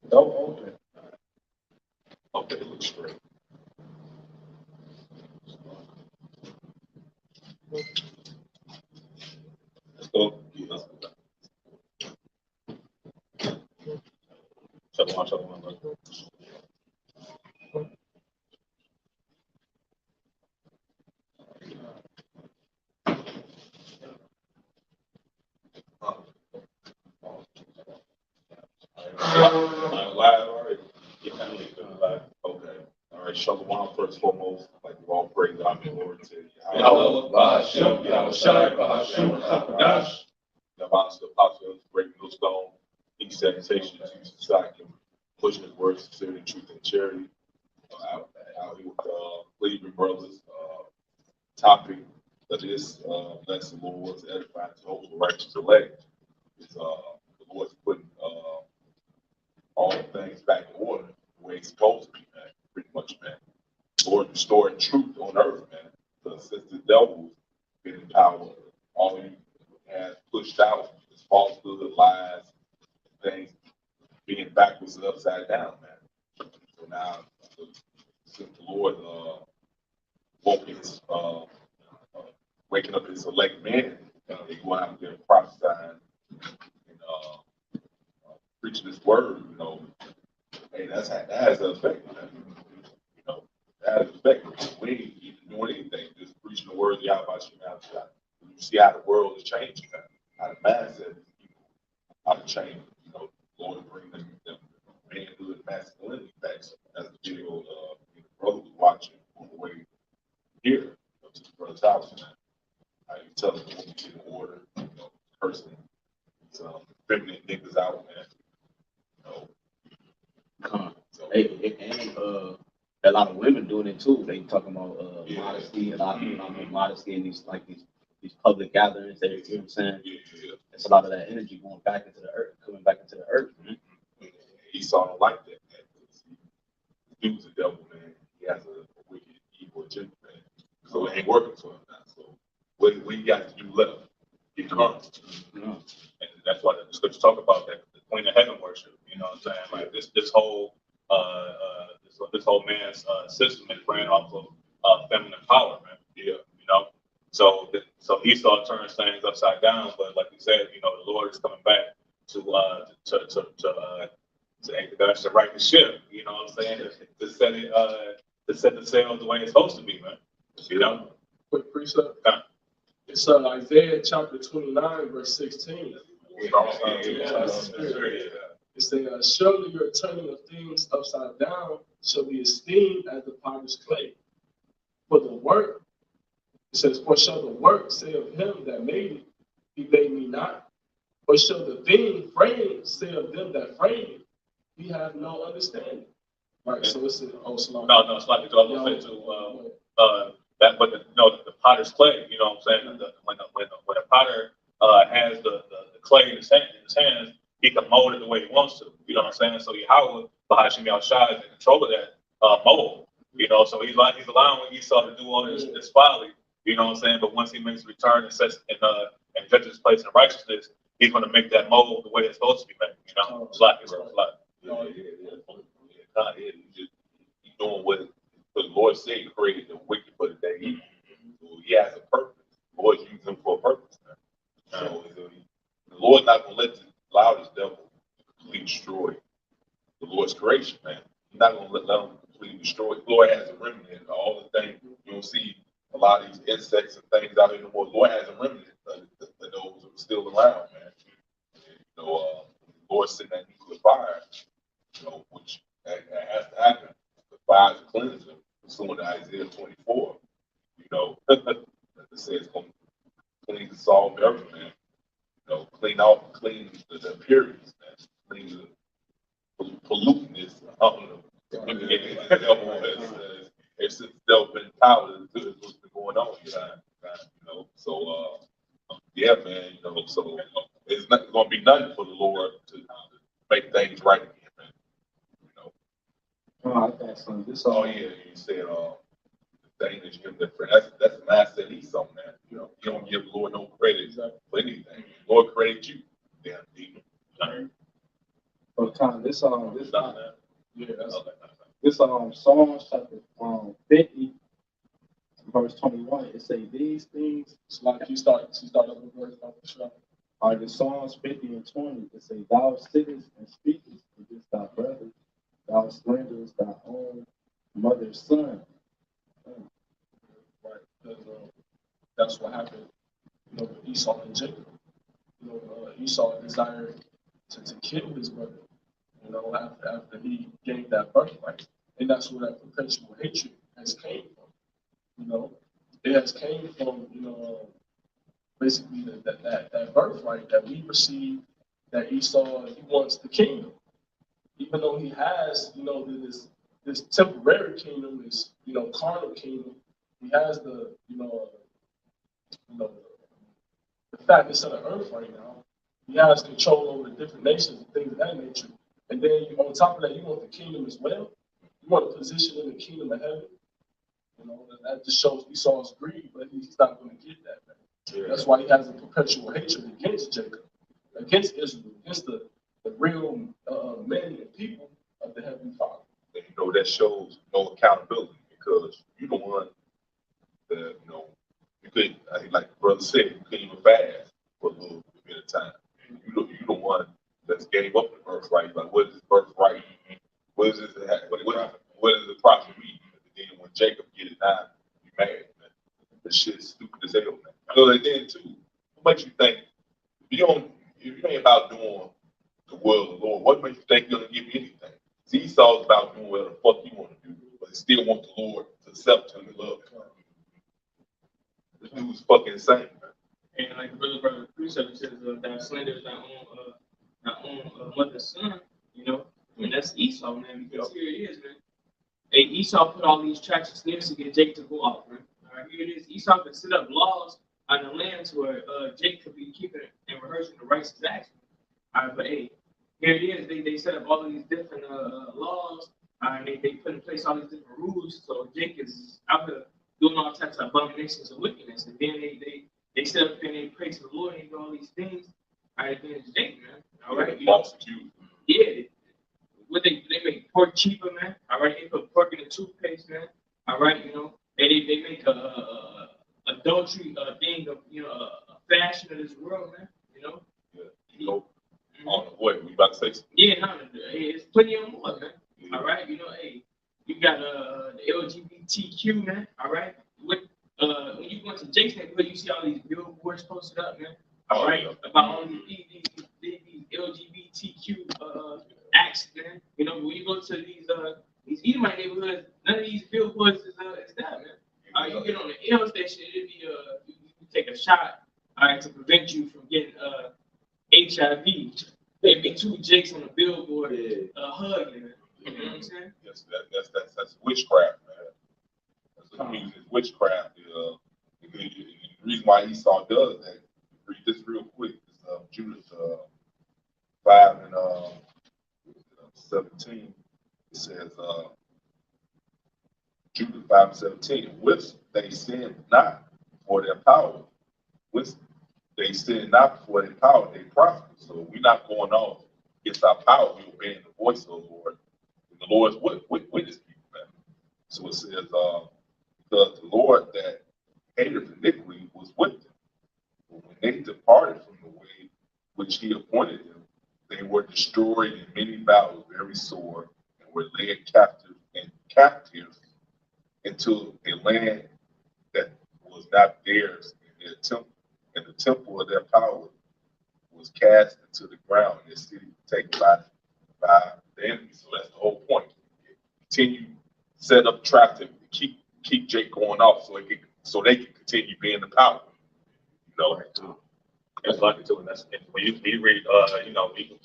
Don't open. Okay, look straight. Let's go. Yeah. Shalom, shalom. Live already. Yeah, live. Okay. All right, shalom first and foremost. Like we all pray God be glory to Yahawah, Yahweh. BAHASHAM, YAHAWASHI, BAHASHAM, HAQADASH. Yahweh, the apostle, great millstone, he salutation to society, pushing his words, sincerity, truth, and charity. Out here with Cleveland brothers. Topic of this lesson, Lord, was edifying to hope the righteous elect. Is the Lord's putting all things back in order the way it's supposed to be, man. Pretty much, man. Lord restoring truth on earth, man. Because since the devil's been in power, all he has pushed out is falsehood, lies, things being backwards and upside down, man. So now, since the Lord woke his, waking up his elect men, they go out there prophesying and preaching his word, hey, that has an effect, man. That has an effect. We ain't even doing anything, just preaching the word of YAHWASHI. You see how the world is changing, man. How the mindset of people, how to change, Lord bring them manhood, masculinity back. As the video the brother was watching on the way here to the brother's house, man. How you tell them to get in order, cursing these feminine niggas out, man. So, And a lot of women doing it too. They talking about Yeah. modesty, a lot of people not modesty in these public gatherings. You know what I'm saying? yeah. It's a lot of that energy going back into the earth, coming back into the earth. Esau don't like that, man. He was a devil, man. He has a wicked, evil agenda, man. So it ain't working for him now. So what you got to do left? Get calm. And that's why the scriptures talk about that, the queen of heaven worship. You know what I'm saying? Like this whole this whole man's system is ran off of feminine power, man. Yeah, so Esau turns things upside down, but like you said, the Lord is coming back to HAQADASH to right the ship. You know what I'm saying? To set it to set the sail the way it's supposed to be, man. You know. Quick precept. It's Isaiah chapter 29, verse 16. It says, surely your turning of things upside down shall be esteemed as the potter's clay. For the work, it says, for shall the work say of him that made it, he made me not? Or shall the thing framed say of them that framed it, he have no understanding? Right, so it's an Oslam. No, it's like I was gonna say to that, but the potter's clay. You know what I'm saying? When a potter has the clay in his hands, he can mold it the way he wants to. You know what I'm saying? So Yahweh, BAHASHAM Yahushua, is in control of that mold. So he's allowing Esau to do all this folly. You know what I'm saying? But once he makes a return and sets and judges his place in righteousness, he's going to make that mold the way it's supposed to be made. It's like. He's doing what the Lord said. He created the wicked for the day. He has a purpose. The Lord used him for a purpose. So the Lord's not going to allow this devil completely destroy the Lord's creation, man. He's not going to let him completely destroy it. The Lord has a remnant. All the things you don't see a lot of these insects and things out here no more. The Lord has a remnant of those who are still around, man. The Lord sent that nuclear fire, which that has to happen. The fire to cleanse them, pursuant to Isaiah 24. It says it's going to clean the soul of earth, man. Clean the appearance, man. Clean the pollutedness. It's since devil been in power, what's been going on here. So yeah, man. So it's not going to be nothing for the Lord to make things right again, man. I got some. This Oh yeah, you said the thing that you give the friend. That's the mindset Esau, man. You don't give the Lord no credit for anything. The Lord created you, damn demon. But kind this Yeah, that's this Psalms chapter 50 verse 21. It say these things. it's like you start up with verse about the show. All right, the Psalms 50 and 20. It say thou sittest and speakest against thy brother, thou slanderest thy own mother's son. Right? Because that's what happened, with Esau and Jacob. Esau desired to kill his brother, after he gained that birthright. And that's where that perpetual hatred has came from. It has came from, basically that birthright that we received, that Esau, he wants the kingdom. Even though he has, this temporary kingdom, this, carnal kingdom, he has the fatness of the earth right now. He has control over the different nations and things of that nature. And then on top of that, you want the kingdom as well. You want a position in the kingdom of heaven. That just shows Esau's greed, but he's not going to get that, man. Yeah. That's why he has a perpetual hatred against Jacob, against Israel, against the real men and people of the Heavenly Father. And that shows no accountability, because you're the one that, you couldn't, like the brother said, you couldn't even fast for a little bit of time. You're the one that's gave up the birthright. Like, what is this birthright? What is this? What is the profit mean? And then when Jacob get it now, you mad, man. This shit is stupid as hell, man. And then too, what makes you think if you ain't about doing the will of the Lord, what makes you think you're gonna give me anything? See, Esau's about doing whatever the fuck you want to do, but he still want the Lord to accept him and love him. This dude's fucking insane, man. And like the brother precept says, that slander is thy own mother's son. I mean, that's Esau, man. Because here it is, man. Hey, Esau put all these tracks and snares to get Jacob to go off, man. All right, here it is. Esau could set up laws on the lands where Jacob could be keeping and rehearsing the rights of action. All right, but hey, here it is. They set up all of these different laws. And they put in place all these different rules. So Jacob is out there doing all types of abominations and wickedness. And then they set up and they pray to the Lord and do all these things. All right, then it's Jacob, man. All right, yeah. What they make pork cheaper, man. All right, they put pork in the toothpaste, man. All right, they make adultery thing of a fashion of this world, man. What we about to say? Yeah, no, it's plenty of more, man. Yeah. All right, hey, you got the LGBTQ, man. All right, when you go to Jake's neighborhood, you see all these billboards posted up, man. All right, about all these LGBTQ acts, man. When you go to these Edomite neighborhoods, none of these billboards is that, man. You get on the L station, it'd be you take a shot, all right, to prevent you from getting HIV. There'd be two Jakes on the billboard hugging, man. You know what I'm saying? Yes, that's witchcraft, man. That's witchcraft. The reason why Esau does that, read this real quick, is Judas 5 and 17. It says, Judas 5 and 17, which they sin not for their power, which they sin not for their power, they prosper. So we're not going off against our power, we're obeying the voice of the Lord. And the Lord's witness people, man. So it says, because the Lord that hated iniquity was with them. But when they departed from the way which he appointed them, they were destroyed in many battles, very sore, and were led captive into a land that was not theirs, in their temple, and the temple of their power was cast into the ground, and their city taken by the enemy. So that's the whole point. Continue set up traffic to keep Jake going off, so they can continue being the power. That's like it too, and that's when you read,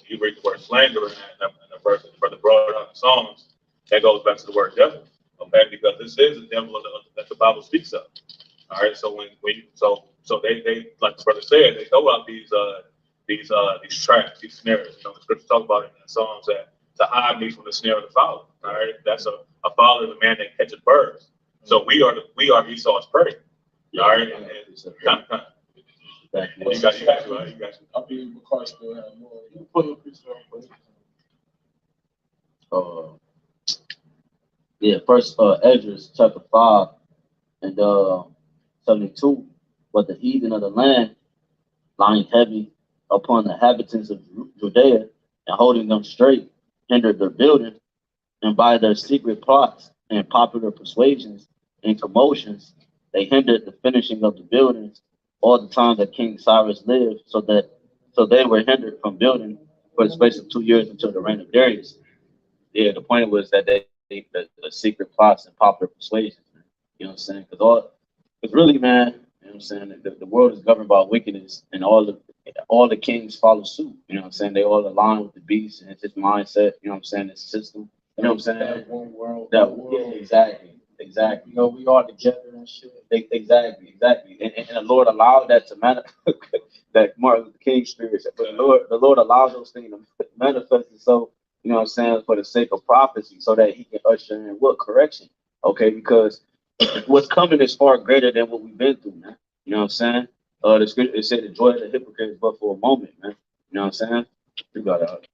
you read the word slander in the verse that the brother brought up in Psalms. That goes back to the word devil, okay? Because this is the devil that the Bible speaks of. All right, so so they like the brother said, they throw out these traps, these snares. The scripture talk about it in Psalms that to hide me from the snare of the fowler. All right, that's a fowler is a man that catches birds. So we are Esau's prey. All right, and you got you. I believe McCarthy still have more. You put a piece of uh, yeah, first Ezra chapter 5 and 72. But the heathen of the land, lying heavy upon the inhabitants of Judea and holding them straight, hindered their building, and by their secret plots and popular persuasions and commotions, they hindered the finishing of the buildings all the time that King Cyrus lived, so they were hindered from building for the space of 2 years until the reign of Darius. Yeah, the point was that the secret plots and popular persuasions, man. You know what I'm saying? Because really, man, you know what I'm saying? The world is governed by wickedness, and all the kings follow suit. You know what I'm saying? They all align with the beast and it's his mindset. You know what I'm saying? His system. You know what I'm saying? That one world. Yeah, exactly. You know, we all together and shit. Exactly. And the Lord allowed that to manifest, that Martin Luther King spirit. But the Lord allowed those things to manifest. And so, you know what I'm saying, for the sake of prophecy, so that he can usher in what correction. Okay, because what's coming is far greater than what we've been through, man. You know what I'm saying? The scripture, it said the joy of the hypocrite is but for a moment, man. You know what I'm saying? You got it.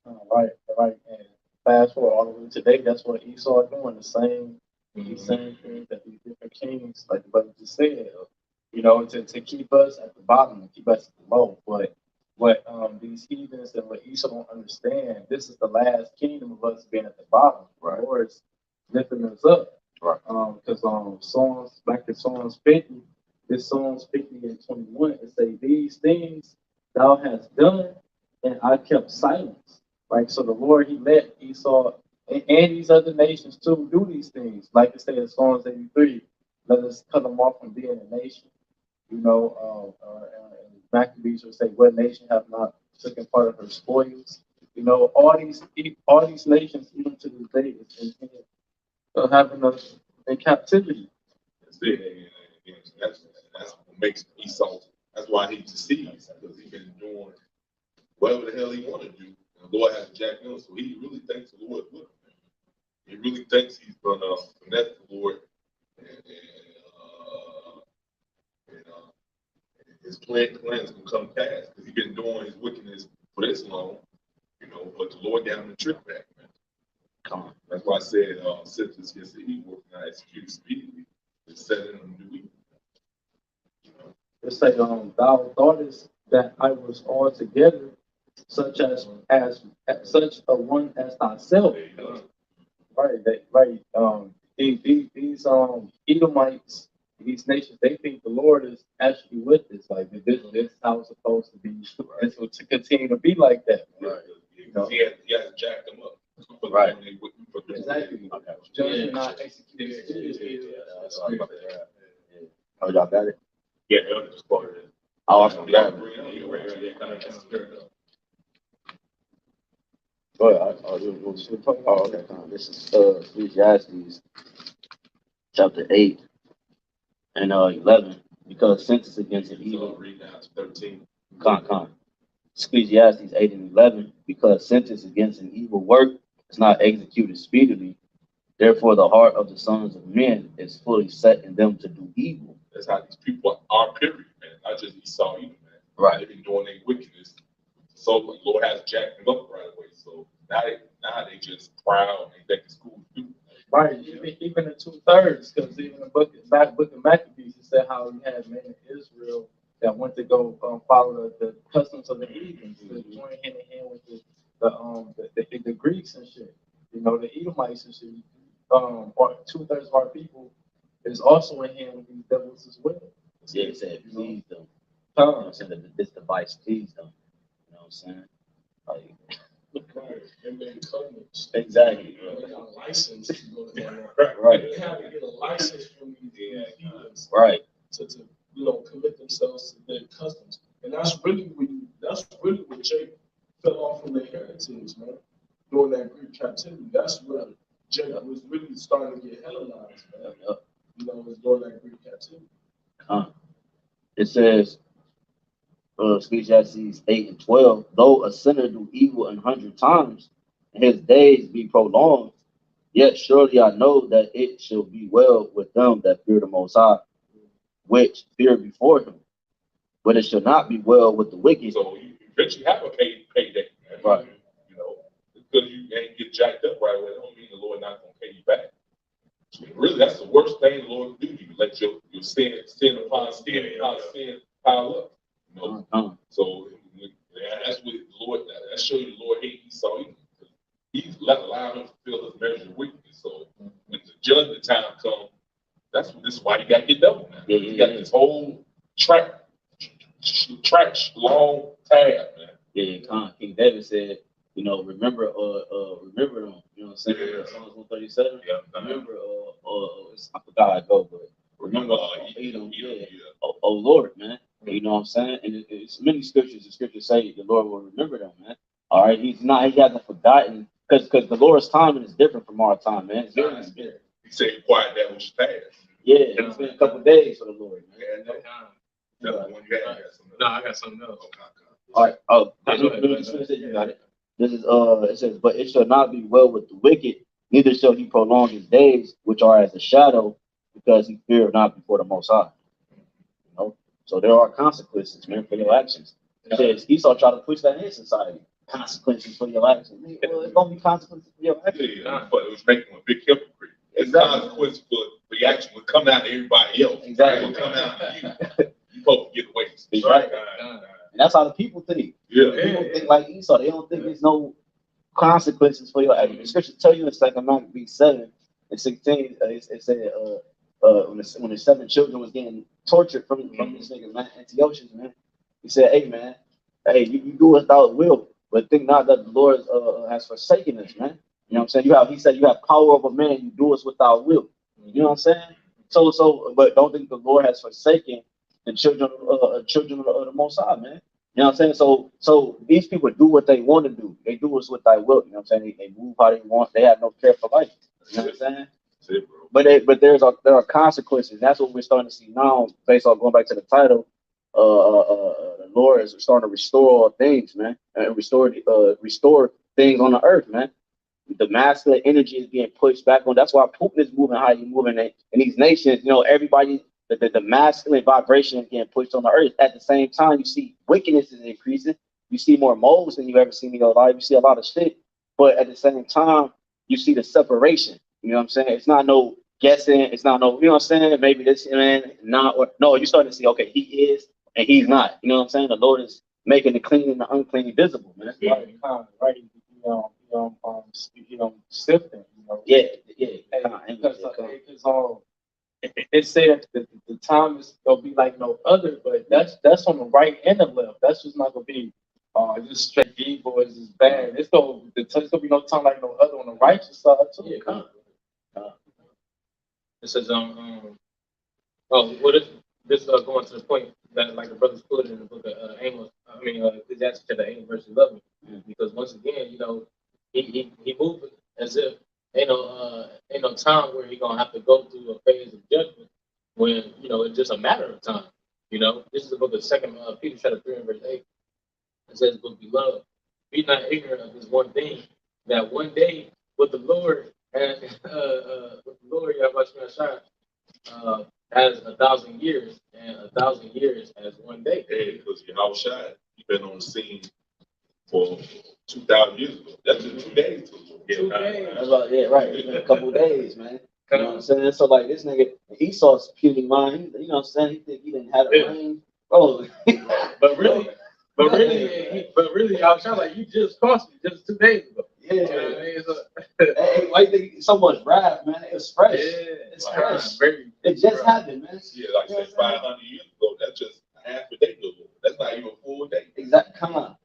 Right. And fast forward all the way to today, that's what Esau doing, the same thing that these different kings, like the brother just said, you know, to keep us at the bottom and keep us at the low. But what these heathens and what Esau don't understand, this is the last kingdom of us being at the bottom. Right. The Lord's lifting us up. Right. Because Psalms, back in Psalms 50, this Psalms 50 and 21, it say, these things thou hast done, and I kept silence. Right. So the Lord, he let Esau and these other nations too do these things. Like it says in Psalms 83, let us cut them off from being a nation. You know, Maccabees would say, what nation have not taken part of her spoils? You know, all these nations, even to this day, is having us in captivity. That's it. And that's what makes Esau. That's why he succeeds, because he's been doing whatever the hell he want to do. And the Lord has jacked him, so he really thinks the Lord with him. He really thinks he's gonna finesse the Lord, and his plans gonna come past, because he's been doing his wickedness for this long, you know. But the Lord got him the trick back, man. Come on. That's why I said, sentence against the evil, not executed speedily, it's setting them to do evil. You know? It say, thou thoughtest that I was altogether such as such a one as thyself. There you go. Right. These Edomites, these nations, they think the Lord is actually with us. Like this is how it's supposed to be, and so to continue to be like that. Right. You know? He has jacked them up. Right. Exactly. Judgment not executed. Oh, y'all got it? Yeah, Elder just quoted it. Oh, I forgot. Go ahead. Oh, okay. This is Ecclesiastes chapter 8 and 11. Because sentence against an evil. Read down to 13. Ecclesiastes 8 and 11. Because sentence against an evil work is not executed speedily. Therefore, the heart of the sons of men is fully set in them to do evil. That's how these people are, period, man. Not just Esau either, man. Right. They've been doing their wickedness. So the Lord has jacked them up right away. So now they just proud and think it's cool to do. Right, even the 2/3, because even the book of Maccabees, it said how you had men in Israel that went to go follow the customs of the heathens, to join hand in hand with the Greeks and shit. You know, the Edomites and shit. Or 2/3 of our people is also in hand with these devils as well. Yeah, it said please them. You know what I'm saying? That this device please them. You know what I'm saying? Like, Right. And then covenants. exactly. They got a license to go to that. Right. They have to get a license from these heathens Right. to commit themselves to their customs. And that's really what Jacob fell off from the heritage, man. During that Greek captivity. That's where Jacob was really starting to get Hellenized, man. You know, it was during that Greek captivity. It says, Ecclesiastes 8 and 12, though a sinner do evil 100 times, and his days be prolonged, yet surely I know that it shall be well with them that fear the Most High, which fear before him. But it shall not be well with the wicked. So you eventually have a payday, man. Right. You know, because you ain't get jacked up right away, don't mean the Lord not gonna pay you back. So really, that's the worst thing the Lord can do to you. Let your sin upon sin pile up. You know? So that's what the Lord. That shows you the Lord hate Esau. He's allowed him to feel his measure of weakness. So when the judgment time comes, this is why you got to get double now. You got this whole track long tab, man. King David said, you know, remember them. You know what I'm saying? Yeah. Psalms 137. Yeah. Remember, I forgot how I go, but remember, Edom. Oh Lord, man. You know what I'm saying? And it's many scriptures. The scriptures say the Lord will remember them, man. All right, he hasn't forgotten, because the Lord's timing is different from our time, man. It's very spirit. He said, "Quiet that which is past." Yeah, it's been a couple of days for the Lord, man. That's the one you had. No, I got something else. All right. Oh, You got it. This is it says, but it shall not be well with the wicked, neither shall he prolong his days, which are as a shadow, because he feared not before the Most High. You know, so there are consequences, man, for your actions. It says Esau tried to push that in society. Consequences for your actions. Well, it's gonna be consequences for your actions. Yeah, but it was making him a big hypocrite. It's consequence for the action would come out to everybody else. Exactly. It would come out to you. You supposed to get away. Exactly. And that's how the people think. Yeah. People think like Esau. They don't think there's no consequences for your actions. The scripture tell you in 2 Maccabees 7 and 16, it said when the 7 children was getting tortured from this nigga, man, Antiochus, man, he said, hey, man, hey, you do it without will, but think not that the Lord has forsaken us, man. You know what I'm saying? He said you have power over man, you do it without will. You know what I'm saying? So, but don't think the Lord has forsaken the children of the Most High, man. You know what I'm saying? So these people do what they want to do. They do it with thy will. You know what I'm saying? They move how they want. They have no care for life. You know what I'm saying? That's it, bro. But there are consequences. That's what we're starting to see now, based on going back to the title. The Lord is starting to restore all things, man, and restore things on the earth, man. The masculine energy is being pushed back on. That's why Putin is moving how he's moving in these nations. You know, everybody, the masculine vibration is getting pushed on the earth. At the same time, you see wickedness is increasing. You see more moles than you've ever seen in your life. You see a lot of shit. But at the same time, you see the separation. You know what I'm saying? It's not no guessing. It's not no, you know what I'm saying? Maybe this man, not, or no, you're starting to see, okay, he is and he's not. You know what I'm saying? The Lord is making the clean and the unclean visible, man. Right. Sifting. You know. Yeah. Because it said that the time is gonna be like no other, but that's on the right and the left. That's just not gonna be just straight evil. It's just bad. It's gonna be no time like no other on the righteous side too. Yeah, it says what if this going to the point that like the brothers put in the book of Amos, Ecclesiastes chapter 8 verse 11, because once again, you know, he moved as if ain't no time where he gonna have to go through a phase of judgment when, you know, it's just a matter of time. You know, this is the book of 2 Peter chapter 3 and verse 8. It says, "But beloved, be not ignorant of this one thing, that one day with the Lord and Yahawah as 1,000 years, and 1,000 years as one day." Hey, because YAHWASHI, he's been on the scene for 2,000 years ago. That's just 2 days. 2 days. That's about, yeah, right. It's been a couple of days, man. You know what I'm saying? So like this nigga, Esau's puny mind. You know what I'm saying? He think he didn't have it rain. Oh, but really, I was trying like you just cost me just 2 days ago. Yeah. You know what I mean? So, hey, why you think so much wrath, man? It was fresh. yeah, It's fresh. very. It just happened, man. Yeah, like I said, 500 years ago, that's just half a day ago. That's not even a full day. Exactly. Come on.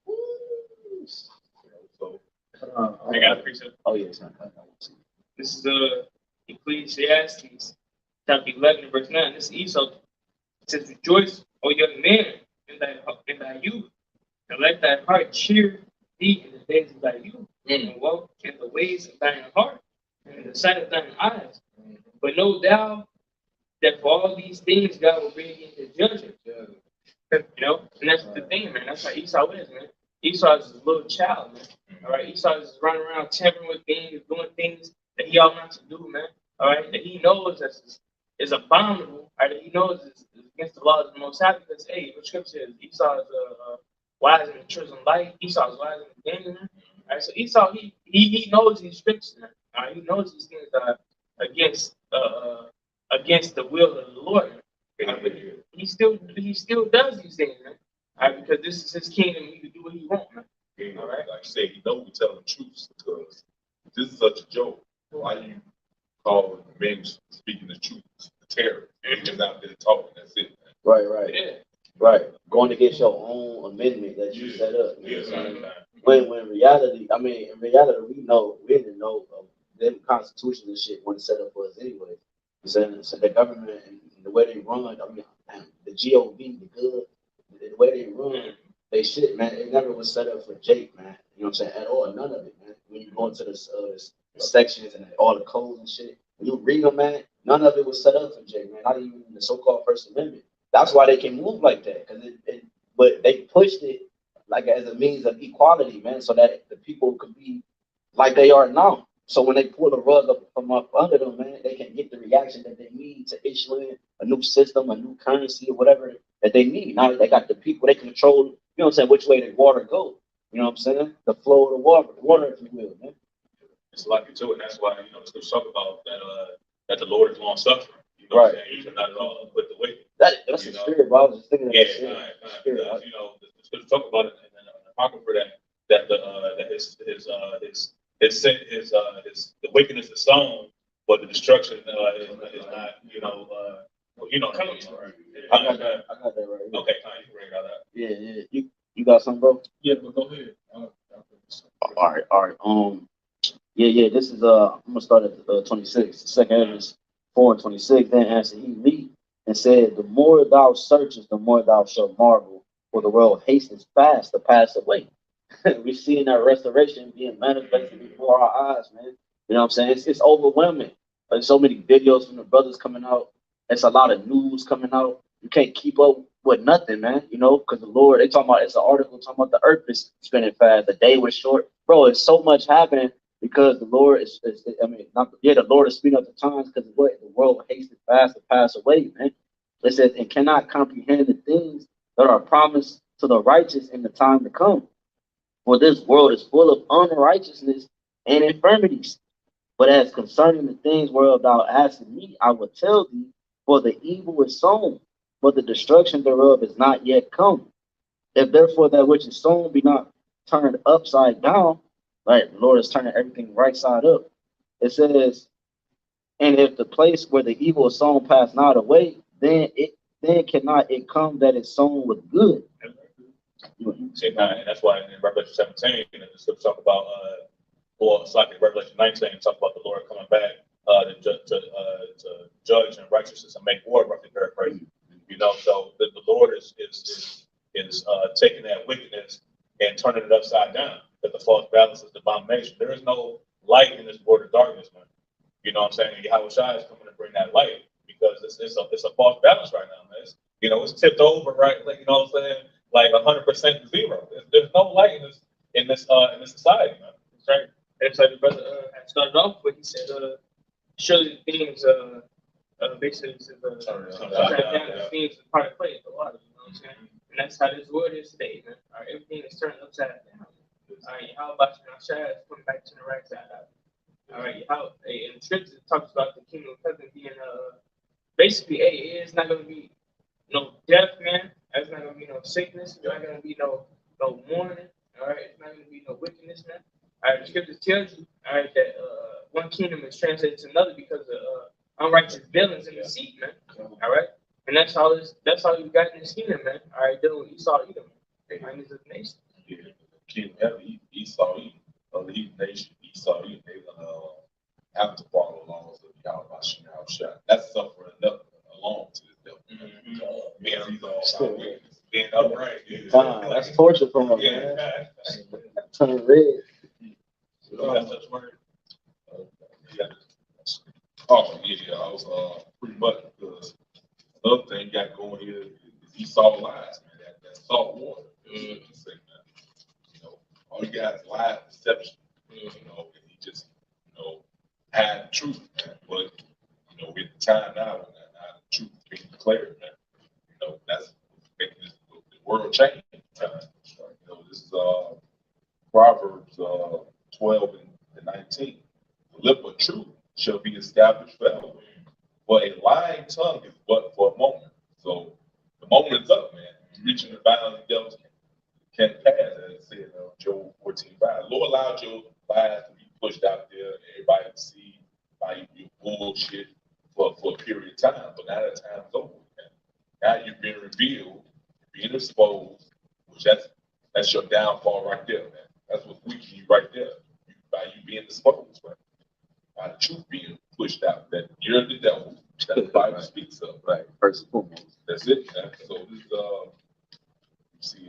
So, I got a precept. Oh yeah, it's not. This is Ecclesiastes chapter 11 verse 9. This is Esau. It says, "Rejoice, O young man, in thy youth, and let thy heart cheer thee in the days of thy youth, and walk in the ways of thine heart, and in the sight of thine eyes. But know thou that for all these things God will bring into judgment." You know, and that's the thing, man. That's how Esau is, man. Esau is a little child, man. All right, Esau is running around tampering with things, doing things that he ought not to do, man. All right, that he knows is abominable. All right, that he knows is against the laws of the Most High. Because hey, what scripture says Esau is wise in the children's light. Esau is wise in the game, man. All right, so Esau, he knows these scriptures, man. All right, he knows these things are against the will of the Lord. Man. You know, but he still does these things, man. All right, because this is his kingdom, he can do what he wants, man. All right. Like I said, he knows we're telling the truth because this is such a joke. Why you call men speaking the truth terror? They're just out there talking. That's it. Man. Right. Yeah. Right. Going against your own amendment that you set up. You know what I'm saying? When in reality, we know, we didn't know the Constitution and shit wasn't set up for us anyway. You saying? So the government and the way they run, the GOV, the good, the way they run, they shit, man, it never was set up for Jake, man. You know what I'm saying? At all, none of it, man. When you go into the sections and all the codes and shit, when you read them, man, none of it was set up for Jake, man. Not even the so-called First Amendment. That's why they can move like that, because but they pushed it like as a means of equality, man, so that the people could be like they are now. So when they pull the rug up from up under them, man, they can get the reaction that they need to issue in a new system, a new currency, or whatever that they need. Now they got the people, they control, you know what I'm saying, which way the water go. You know what I'm saying? The flow of the water, if you will, man. It's lucky too, and that's why, the scripture talk about that the Lord is long suffering. You know what I'm saying? He should not at all put the wicked. That's the spirit, bro. I was just thinking of that shit. Because, the scripture talk about it in the Apocrypha that the wickedness is sown, but the destruction is not, coming. I got that right here. Okay, fine, you bring that up. Yeah. You got something, bro? Yeah, but go ahead. All right. Yeah. This is I'm gonna start at 26. The second Ezra 4:26. Then answered he me and said, the more thou searchest, the more thou shalt marvel, for the world hastens fast to pass away. We're seeing that restoration being manifested before our eyes, man. You know what I'm saying? It's overwhelming. There's so many videos from the brothers coming out. It's a lot of news coming out. You can't keep up with nothing, man. Because the Lord, it's an article talking about the earth is spinning fast. The day was short. Bro, it's so much happening because the Lord the Lord is speeding up the times because the world hastes fast to pass away, man. It says, and cannot comprehend the things that are promised to the righteous in the time to come. For this world is full of unrighteousness and infirmities. But as concerning the things whereof thou askest me, I will tell thee, for the evil is sown, but the destruction thereof is not yet come. If therefore that which is sown be not turned upside down, right, the Lord is turning everything right side up. It says, and if the place where the evil is sown pass not away, then cannot it come that is sown with good. And that's why in Revelation 17, the scripture talk about, it's like in Revelation 19, talk about the Lord coming back to judge and righteousness and make war, roughly paraphrasing. So the Lord is taking that wickedness and turning it upside down. That the false balance is the abomination. There is no light in this world of darkness, man. You know what I'm saying? And YAHWASHI is coming to bring that light because it's a false balance right now, man. It's tipped over, right? Like, you know what I'm saying? Like 100% zero. There's no light in this society, man. That's right. That's like the brother had started off with. He said, surely things basically things part of play at the water. You know what I'm saying? And that's how this world is today, man. All right, everything is turned upside down. All right, how about YAHWASHI is coming back to the right side out? All right, and the scripture talks about the kingdom of heaven being basically, it's not going to be no death, man. There's not going to be no sickness. There's not going to be no mourning. All right, it's not going to be no wickedness, man. All right, the scripture tells you, all right, that one kingdom is translated to another because of unrighteous dealings in the seed, man. All right, and that's all you got in this kingdom, man. All right, dealing with Esau, Edom, the enemies of the nation. Yeah, King Heaven, Esau, Elite Nation, Esau, they have to follow the laws of YAHWASHI. That's suffering enough alone to the devil. Being upright. That's torture for him, man. Turn red. That's such word. Oh, yeah, I was pretty much because the other thing you got going here is Esau lies, man. That salt water. All you got is lies, deception. And he just, had the truth, man. But, we're at the time now when the truth is being declared, man. That's making the world change. This is Proverbs 12:19. The lip of truth shall be established forever. But a lying tongue is but for a moment. So the moment is up, man. Reaching the bounds the devils can pass, as it said in Job 14:5. Lord allowed your lies to be pushed out there, everybody to see by your bullshit for a period of time. But now that time is over, man. Now you've been revealed, being exposed, which that's your downfall right there, man. That's what's weakening you right there. By you being exposed, right? By the truth being pushed out, that you're the devil, that the Bible speaks of, right? First and foremost. That's it, man. So this you see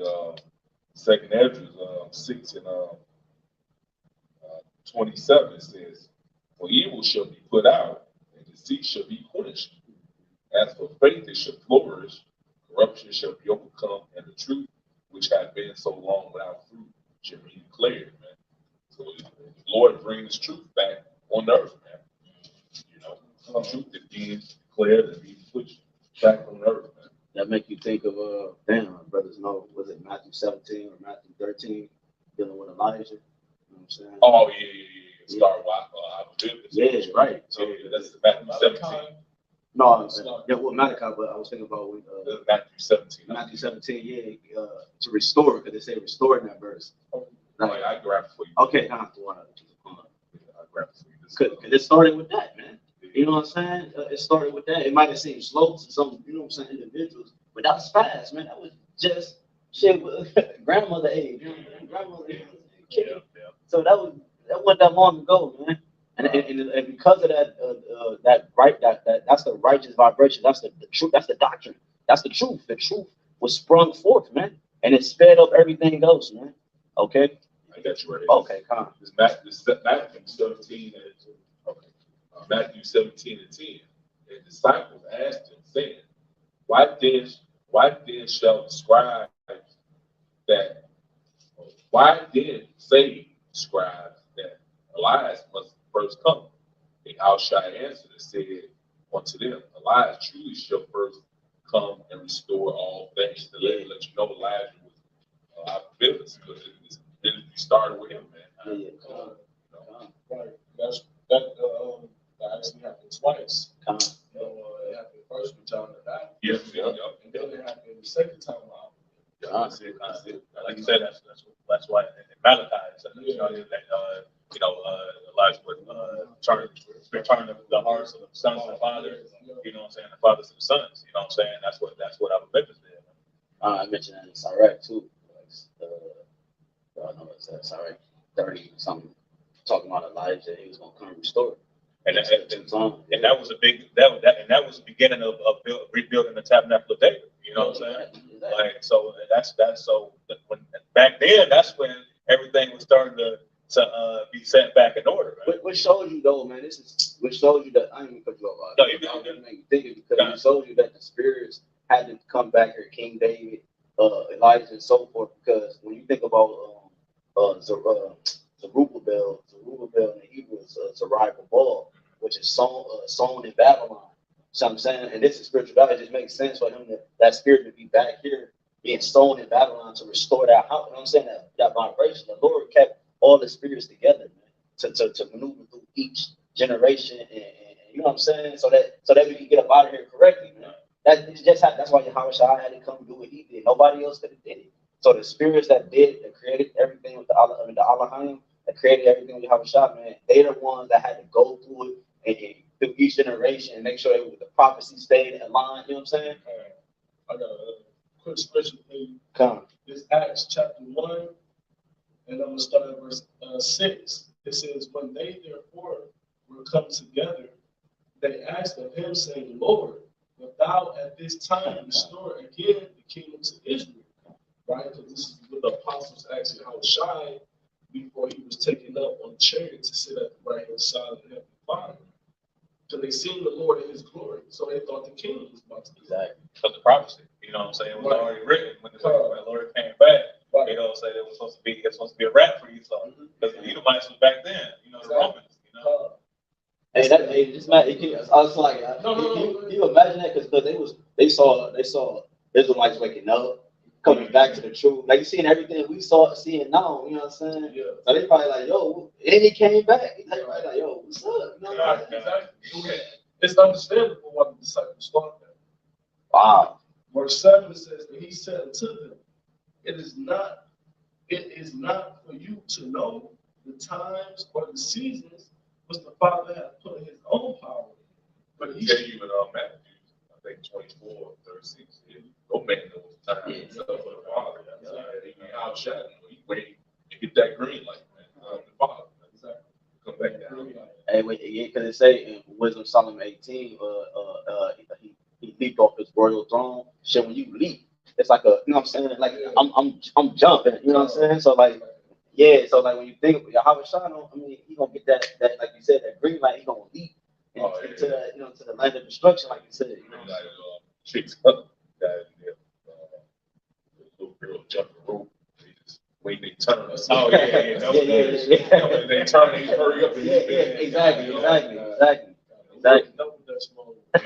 2nd Ezra 6 and 27, it says, for evil shall be put out, and deceit shall be quenched. As for faith, it shall flourish, corruption shall be overcome, and the truth, which had been so long without fruit, shall be declared, man. So the Lord brings truth back on the earth, man. You know, truth is being declared and being pushed back on the earth, man. That make you think of brothers know, was it Matthew 17 or Matthew 13, dealing with Elijah? You know what I'm saying? Oh yeah. Start with Yeah, right. So that's the Matthew 17. No, yeah, well, Malachi, but I was thinking about when, Matthew 17. Matthew 17, yeah, to restore, because they say restore in that verse. Like, I grab it for you. Okay, I grab it for you. Because it started with that, man. You know what I'm saying? It started with that. It might have seemed slow to some, you know what I'm saying, individuals, but that was fast, man. That was just shit with grandmother age. You know what I'm saying? Grandmother age. Yeah. So that wasn't that long ago, man. And because of that's the righteous vibration. That's the truth. That's the doctrine. That's the truth. The truth was sprung forth, man, and it sped up everything else, man. Okay. I got you right here. Okay, come on. This Matthew 17 and Matthew 17 and 10. And disciples asked him, saying, Why then shall the scribes that? Why then say scribes that Elias must first come? And Yahushua answered and said unto them, Elias truly shall first come and restore all things. To let you know Elijah was our business, because it started with him, man. Right. That actually happened twice. It happened first with John the Baptist. And then it happened the second time around. That's it. Like you said, that's why in Malachi, Elijah would return the hearts of the sons to the fathers. You know what I'm saying? The fathers to the sons. You know what I'm saying? That's what our members did. I mentioned that in Sirach too. I know it's Sirach 30 something, talking about Elijah. He was gonna come and restore it. And that was a big that was the beginning of rebuilding the tabernacle of David. You know what I'm saying? Exactly. Like so when back then that's when everything was starting to be set back in order. Right? What shows you though, man? What shows you that I ain't even cut you off. No, you didn't. Make you think it because it shows you that the spirits had to come back here, King David, Elijah, and so forth. Because when you think about Zerubbabel in the Hebrew is Zerubbabel, which is sown in Babylon. So I'm saying, and this is spiritual God. It just makes sense for him that spirit to be back here, being sown in Babylon to restore that house. You know what I'm saying? That vibration. The Lord kept all the spirits together, man, to maneuver through each generation, and you know what I'm saying? So that we can get up out of here correctly, man. That's why Yahawashi had to come do what he did. Nobody else could have did it. So the spirits that created everything with the AHBANAWA, that created everything with Yahawashi, man, they the ones that had to go through it and through each generation and make sure the prophecy stayed in line. You know what I'm saying? I got a quick scripture for you. Come. This Acts chapter 1, and I'm going to start at verse 6. It says, when they therefore were come together, they asked of him, saying, Lord, wilt thou at this time restore again the kingdom to Israel? Right? Because this is what the apostles asked Yahawashi before he was taken up on the chariot to sit at the right hand side of the heavenly Father. Because they seen the Lord in his glory, so they thought the king was about to do that. Exactly. Because the prophecy, you know what I'm saying, it was already written when the Lord came back. You know, say it was supposed to be a rap for you, so because the Edomites was back then, you know, the Romans, you know. It's not. I was like, you imagine that because they saw Israelites waking up, coming back to the truth. Like you seeing everything we saw, seeing now. You know what I'm saying? Yeah. So they probably like, yo, and he came back. They probably like, yo, what's up? You know what I'm saying? Exactly. It's understandable why the disciples thought that. Wow. Verse 7 says, and he said unto them, it is not for you to know the times or the seasons which the Father hath put in his own power. But he tell you in Matthew, I think 24:36, no man knows the time except for the Father. He outshadow, he wait to get that green light, man. The Father. Come back down. Hey, wait, yeah, because it say in Wisdom Solomon 18, he leaped off his royal throne. Shit, when you leap, it's like a, you know what I'm saying? Like I'm jumping, you know what I'm saying? So like, yeah, so like when you think of YAHWASHI, I mean, he gonna get that like you said, that green light. He gonna leap into the, you know, to the land of destruction, like you said. You know? Like chicks up, that little girl jumping rope. Wait, they turn. Oh yeah. They turn, they hurry up. Exactly. Double Dutch mode. I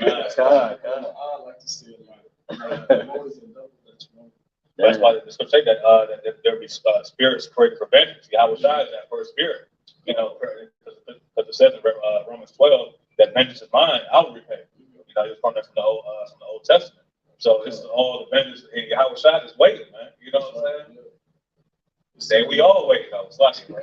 like to see it like more than double Dutch mode. That's why the scripture say that there be spirits created for vengeance. YAHWASHI is that first spirit, you know, because it says in Romans 12 that vengeance is mine, I will repay. You know, it's from the Old Testament. So it's all the vengeance, and YAHWASHI is waiting, man. You know what I'm saying? Say we all wait, though. It's like, you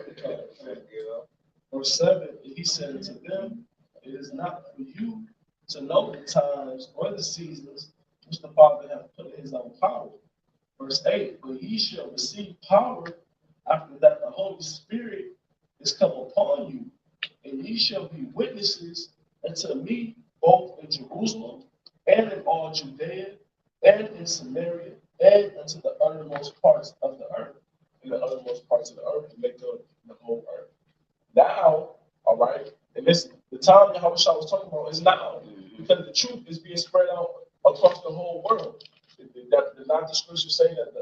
know. Verse 7, he said unto them, it is not for you to know the times or the seasons which the Father hath put in his own power. Verse 8, but ye shall receive power after that the Holy Spirit is come upon you, and ye shall be witnesses unto me both in Jerusalem and in all Judea and in Samaria and unto the uttermost parts of the earth. In the uttermost parts of the earth to make up the whole earth. Now, all right, and this the time YAHWASHI was talking about is now, because the truth is being spread out across the whole world. The not the scripture say that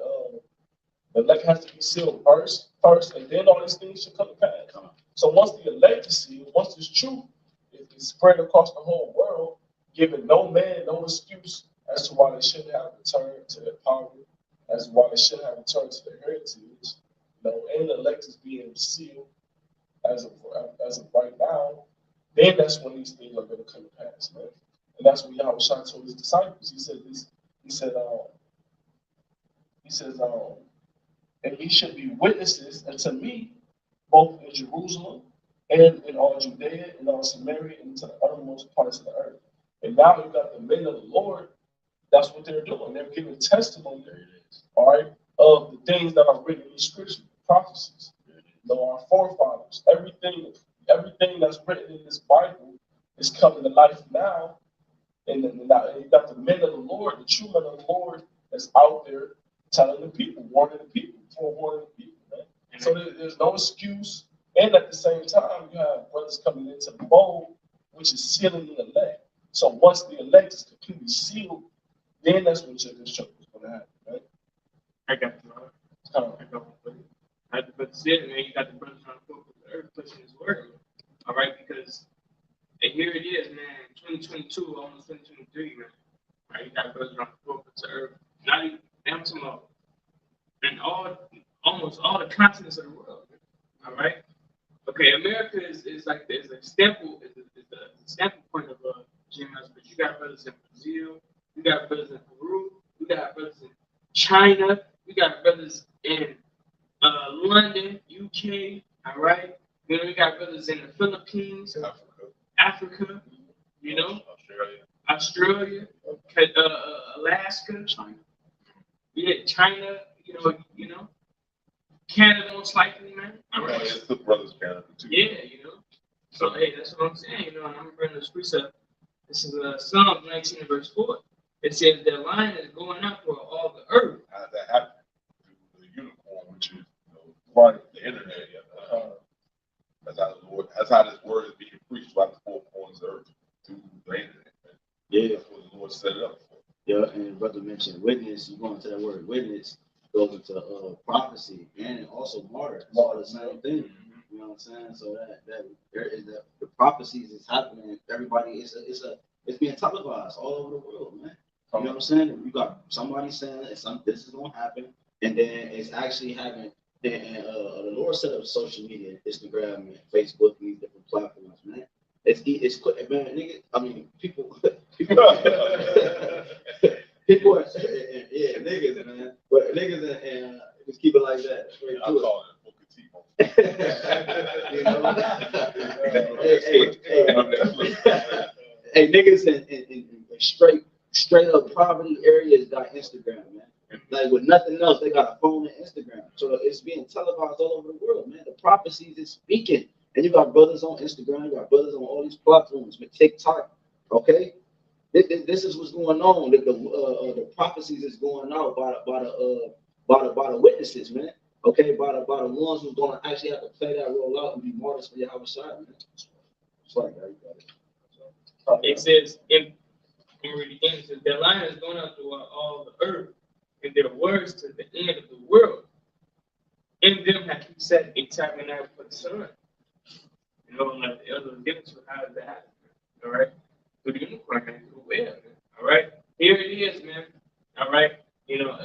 the elect has to be sealed first, and then all these things should come to pass. So once the elect is sealed, once this truth is spread across the whole world, giving no man no excuse as to why they shouldn't have returned to their power, as to why they should have returned to their heritage, you know, and the elect is being sealed as of right now, then that's when these things are going to come to pass, man. And that's what YAHWASHI told his disciples. He said this. He says, and ye should be witnesses unto me, both in Jerusalem and in all Judea and all Samaria and to the uttermost parts of the earth. And now you got the men of the Lord. That's what they're doing. They're giving testimony, all right, of the things that are written in the scripture, prophecies. You know, our forefathers, everything that's written in this Bible is coming to life now. And then now you got the men of the Lord, the true men of the Lord, that's out there telling the people, warning the people, forewarning the people, man. So there's no excuse. And at the same time, you have brothers coming into the fold, which is sealing the elect. So once the elect is completely sealed, then that's when your destruction is going to happen, right? I got you, bro. But still, man, you got the brothers on the foot with the earth pushing his word. All right, because and here it is, man, 2022, almost 2023, man. Right, you got brothers on the foot with the earth. Not even them tomorrow. And almost all the continents of the world. Man. All right. Okay, America is like there's a sample, is the sample point of GMS, but you got brothers in Brazil, you got brothers in Peru, you got brothers in China, you got brothers in London, UK, all right? You know, we got brothers in the Philippines, Africa, you know, Australia, Alaska, China. Yeah, China, you know, Canada most likely, man. All right. It's the brothers Canada too. Yeah, you know. So hey, that's what I'm saying. You know, I'm bringing this precept. This is Psalm 19 verse 4. It says the line is going up for all the earth. How did that happen? The unicorn, which is right the internet. That's how this word is being preached by the four corners of the earth through the internet. Yeah, that's what the Lord set it up for. Yeah, and brother mentioned witness. You go into that word witness, goes into prophecy and also martyr. It's all the same thing. You know what I'm saying? So that there is the prophecies is happening. Everybody it's being televised all over the world, man. You know what I'm saying? You got somebody saying that this is gonna happen, and then it's actually happening. And the Lord set up social media, Instagram and Facebook and these different platforms, man. It's man, nigga. I mean, people, people are, yeah, niggas, man. But niggas and just keep it like that. Straight I to call it Booker T. You know? Hey, niggas in straight up poverty areas got Instagram, man. Like with nothing else, they got a phone and Instagram. So it's being televised all over the world, man. The prophecies is speaking. And you got brothers on Instagram, you got brothers on all these platforms with TikTok. Okay? This is what's going on. The prophecies is going out by the witnesses, man. Okay, by the ones who's gonna actually have to play that role out and be martyrs for YAHWASHI, man. It's like that, you got it. It says in read again, it says their line is going out throughout all the earth, and their words to the end of the world. In them have he set a tabernacle for the sun. You know, like the elder gives to how does that happen? All right. Through the unicorn, man, through the web, man. All right. Here it is, man. All right. You know,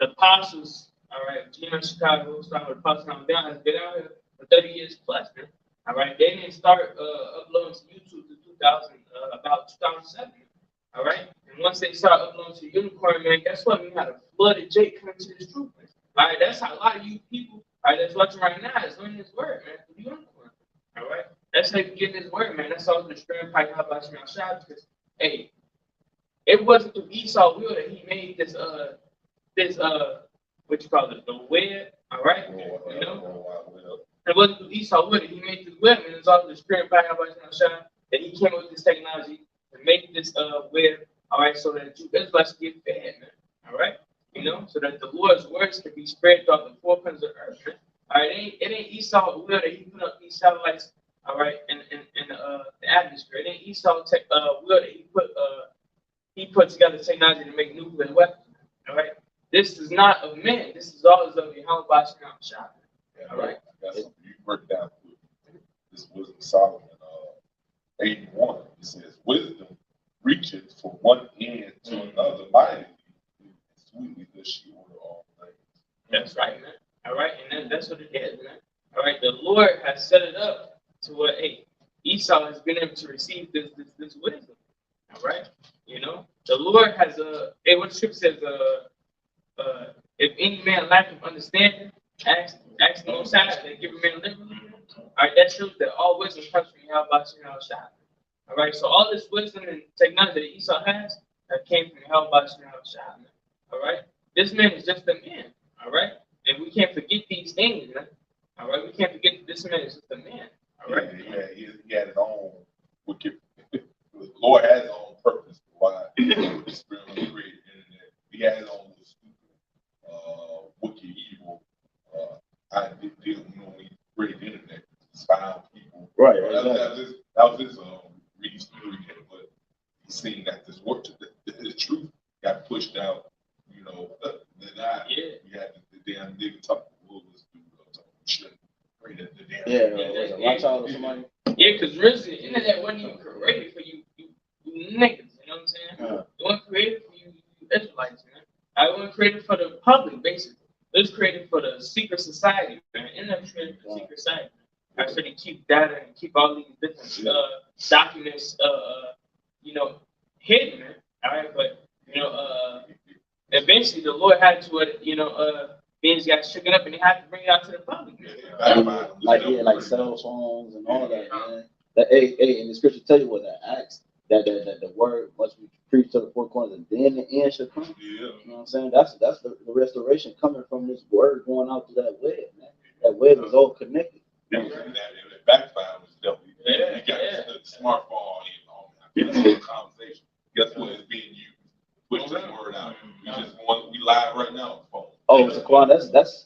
the apostles, all right, in Chicago, starting with apostles down, has been out here for 30 years plus, man. All right. They didn't start uploading to YouTube to 2000, about 2007. All right. And once they start uploading to Unicorn, man, guess what? We had a flooded Jake coming to this truth, man. All right. That's how a lot of you people, all right, that's watching right now is learning this word, man, through the Unicorn. All right. That's how you get this word, man. That's also the strength by HAQADASH because, hey, it wasn't through Esau will that he made this what you call it, the web, all right? You know? It wasn't through Esau will that he made this web, and it's also the strength by HAQADASH that he came up with this technology to make this web, all right, so that you Israelites get fed, man. All right? You know, so that the Lord's words can be spread throughout the four corners of the earth, man. All right, it ain't Esau will that he put up these satellites, all right, in the atmosphere. It ain't Esau will that he put together technology to make nuclear weapons. All right, this is not of man. This is all of YAHWAH. All right, That's something you break down through this wisdom of Solomon 81. It says, wisdom reaches from one end to another mighty, sweetly does she order all things. That's right, man. All right, and that's what it is, man. All right, the Lord has set it up to where, hey, Esau has been able to receive this wisdom. All right, you know, the Lord has hey, what the scripture says, if any man lack of understanding, ask the Most High, and give a man liberally. All right, that shows that all wisdom comes from YAHWASHI. All right, so all this wisdom and technology that Esau has came from YAHWASHI. All right, this man is just a man. All right. And we can't forget these things, man. All right, we can't forget that this man is just a man. All right. Yeah, he had his own wicked. The Lord has his own purpose why he created the internet. He had his own stupid, wicked, evil idea. You know, when he created the internet, spy on people. Right. That was his reason, but he's seeing that this work, the truth got pushed out. You know, you had the damn nigga talking to shit. Yeah, RAWCHAA or somebody. Yeah, because really, the internet wasn't even created for you niggas. You know what I'm saying? It wasn't created for you Israelites, man. It wasn't created for the public, basically. It was created for the secret society, man. Internet was created for the secret society. Right, so they keep data and keep all these different documents, you know, hidden, man. All right, but you know, eventually the Lord had to, you know, things got shaken up and they had to bring it out to the public. Like cell phones and all that, man. Hey, and the scripture tell you what that acts, that the word must be preached to the four corners, and then the end should come. Yeah. You know what I'm saying? That's the restoration coming from this word going out to that web, man. That web is all connected. And that backfire was definitely. You got the smartphone in the conversation. Guess what? It's being used. Push this word out. We live right now on the phone. Oh, Saquon,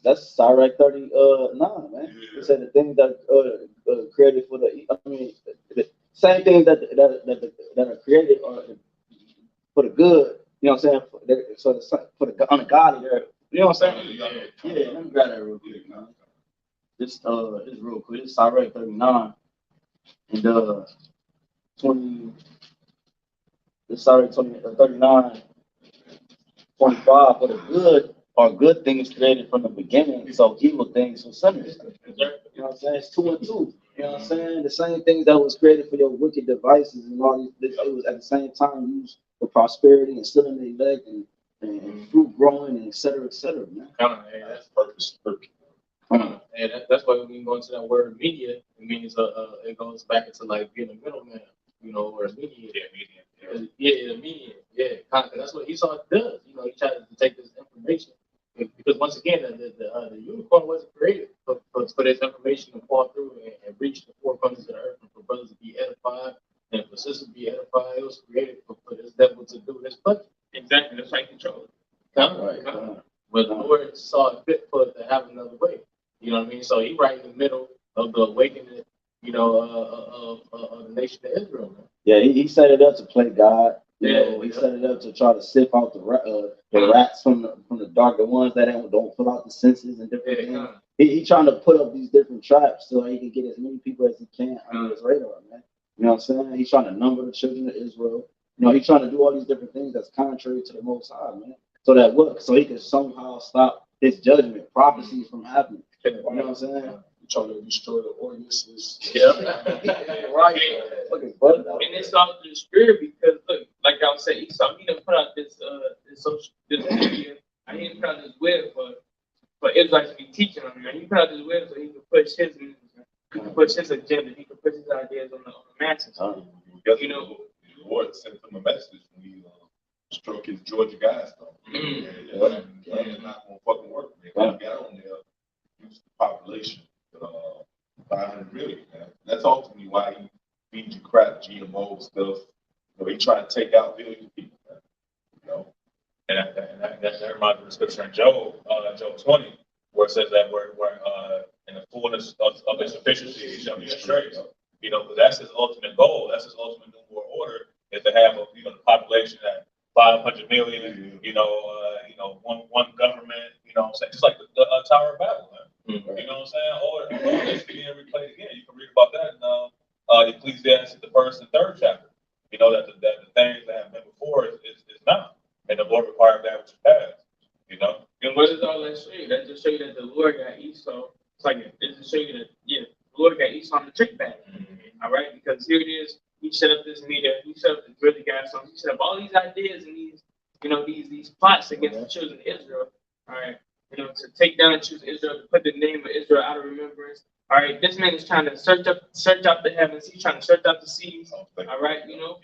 that's Sirach 39, man. Yeah. It said the things that created for the same things that are created for the good. You know what I'm saying? For the ungodly, there. You know what I'm saying? Yeah. Let me grab that real quick, man. This real quick. It's Sirach 39 and 20. It's Sirach 39 25, for the good are good things created from the beginning, so evil things for sinners. You know what I'm saying? It's 2 and 2. You know what I'm saying? The same things that was created for your wicked devices and all these, it was at the same time used for prosperity and still in the elect and fruit growing and et cetera, man. Come on, hey, that's Purpose. and that's why when you go into that word media, it means it goes back into like being a middleman, you know, or a mediator. Yeah, mediator. Yeah, kind of, that's what Esau does. You know, he tries to take this information because once again, the unicorn wasn't created for this information to fall through and reach the four corners of the earth and for brothers to be edified and for sisters to be edified. It was created for this devil to do this budget. Exactly, that's how he controls it. Right. But the Lord saw it fit for it to have another way. You know what I mean? So he right in the middle of the awakening, you know, of the nation of Israel. Man. Yeah, he set it up to play God. You know, he set it up to try to sift out the rats from the darker ones that don't fill out the senses and different things. He trying to put up these different traps so he can get as many people as he can under his radar, man. You know what I'm saying? He's trying to number the children of Israel. You know, he's trying to do all these different things that's contrary to the Most High, man. So he can somehow stop his judgment, prophecies from happening. You know what I'm saying? Trying to destroy the ordinances. Yeah. Right. And it's all through the spirit because look, like I was saying, Esau, he done put out this media. I he didn't put out this web for Israelites to be teaching on, man. He put out this web so he could push his music, he could push his agenda, he could push his ideas on the masses. You know, the Lord sent him a message when he struck his Georgia guys though. It's not gonna fucking work, man. Got on there, use the population. 500 million, man. That's ultimately why he feeds you crap, GMO stuff. You know, he trying to take out billions of people, man. You know, and that reminds me of the scripture in Job 20, where it says that we're in the fullness of his sufficiency, he shall be straight. You know, but that's his ultimate goal. That's his ultimate new world order is to have the population at 500 million. You know, one government. You know what I'm saying? Just like the Tower of Babel. You know what I'm saying? Or it's being replayed again. You can read about that in Ecclesiastes, the 1st and 3rd chapter. You know that the things that have been before is not, and the Lord required that which is past. You know. And what does all that show you? That just show you that the Lord got Esau. It's like it just show you that the Lord got Esau on the trick bag. All right, because here it is. He set up this media. He set up the really guys. He set up all these ideas and these plots against the children of Israel. All right. You know, to take down and choose Israel, to put the name of Israel out of remembrance. All right, this man is trying to search out the heavens. He's trying to search out the seas. All right, you know.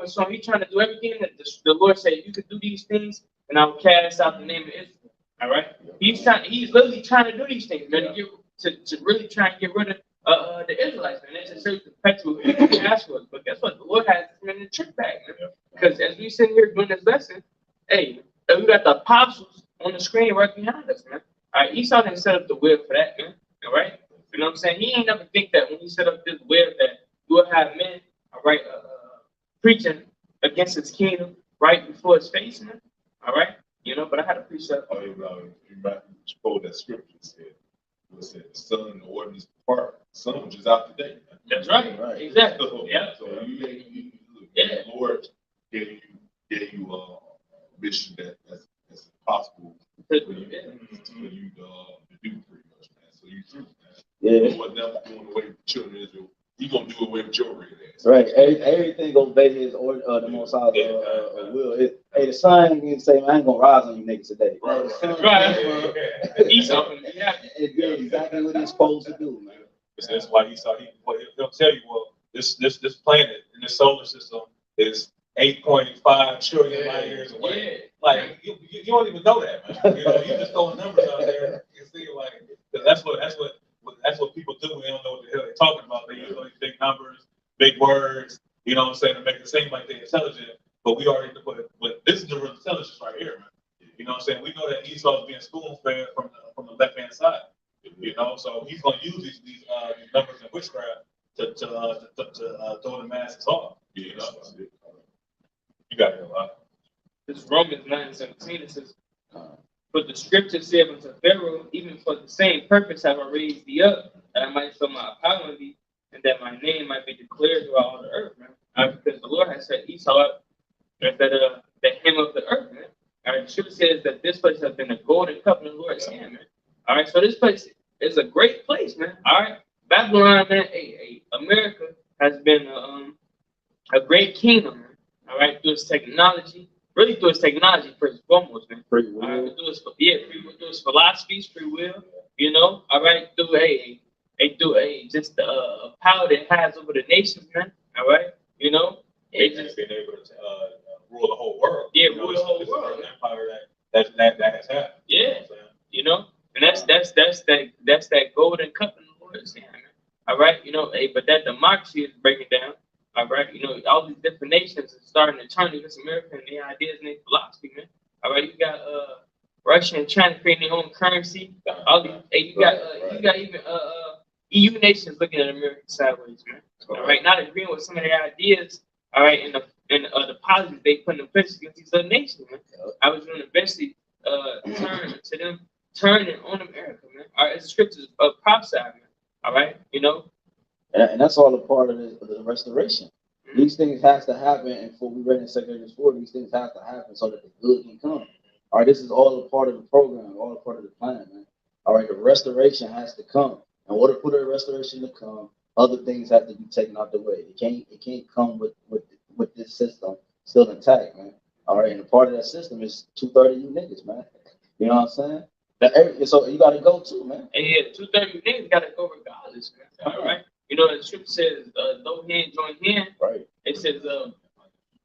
So he's trying to do everything that the Lord said. You could do these things, and I will cast out the name of Israel. All right. He's literally trying to do these things, man. To really try and get rid of the Israelites, man. That's just so perpetual ask for us. But guess what? The Lord has this man in the trick bag, man. Because as we sit here doing this lesson, hey, we got the apostles on the screen right behind us, man. All right, Esau didn't set up the web for that, man. All right, you know what I'm saying? He ain't never think that when he set up this web that you will have men, all right, preaching against his kingdom right before his face, man. All right, you know. But I had to preach that. You quote that scripture said, the son and the ordinance part, son which is out today. Man. That's right. Exactly. So, yeah. So the Lord gave you a mission that's impossible for you to do pretty much, man. So you through, man. Yeah. The Lord never doing away with the children of Israel. He gonna do away with your red ass. Right. Everything obeys his order, the Most High's will. Hey, the son can say, "I ain't gonna rise on you niggas today." Right. Esau, it did exactly what he's supposed to do, man. That's why Esau he'll tell you, well, this planet in this solar system is 8.5 trillion light years away. Yeah. Like you don't even know that, man. You know, you just throwing numbers out there and see like that's what people do when they don't know what the hell they're talking about. They use all these big numbers, big words, you know what I'm saying, to make it seem like they're intelligent. But we already but this is the real intelligence right here, man. You know what I'm saying? We know that Esau is being spoon-fed from the left-hand side. You know, so he's gonna use these numbers and witchcraft to throw the masses off. You know, you got it a lot. This Romans 9:17 it says, "But the scripture said unto Pharaoh, even for the same purpose have I raised thee up, that I might show my power in thee, and that my name might be declared throughout all the earth, man." Because the Lord has set Esau up as the hem of the earth, man. All right, the scripture says that this place has been a golden cup in the Lord's hand, man. All right, so this place is a great place, man. All right, Babylon, man, America has been a great kingdom, man. All right, through its technology, really through its technology first and foremost, man. Free will. All right, through its philosophies, free will, you know. All right, through just power that it has over the nations, man. All right, you know. They just been able to rule the whole world. Yeah, You know, rule the whole this is world. the empire that has happened. Yeah, you know, and that's that golden cup in the Lord's hand, man. All right, you know, but that democracy is breaking down. All right, you know, all these different nations are starting to turn against America and their ideas and their philosophy, man. All right, you got Russia and China creating their own currency. All these, you got even EU nations looking at America sideways, man. All right, not agreeing with some of their ideas. All right, and the policies they put in place against these other nations, man. I was going to eventually turning on America, man. All right, it's the scriptures of prophesied, man. All right, you know. And that's all a part of the restoration. These things has to happen, and for we read in 2 Corinthians 4, these things have to happen so that the good can come. All right, this is all a part of the program, all a part of the plan, man. All right, the restoration has to come. In order for the restoration to come, other things have to be taken out the way. It can't come with this system still intact, man. All right, and a part of that system is 2/3 of you niggas, man. You know what I'm saying? So you gotta go too, man. And yeah, 2/3 of you niggas gotta go regardless, man. All right. You know, the scripture says, though hand join hand. Right. It says,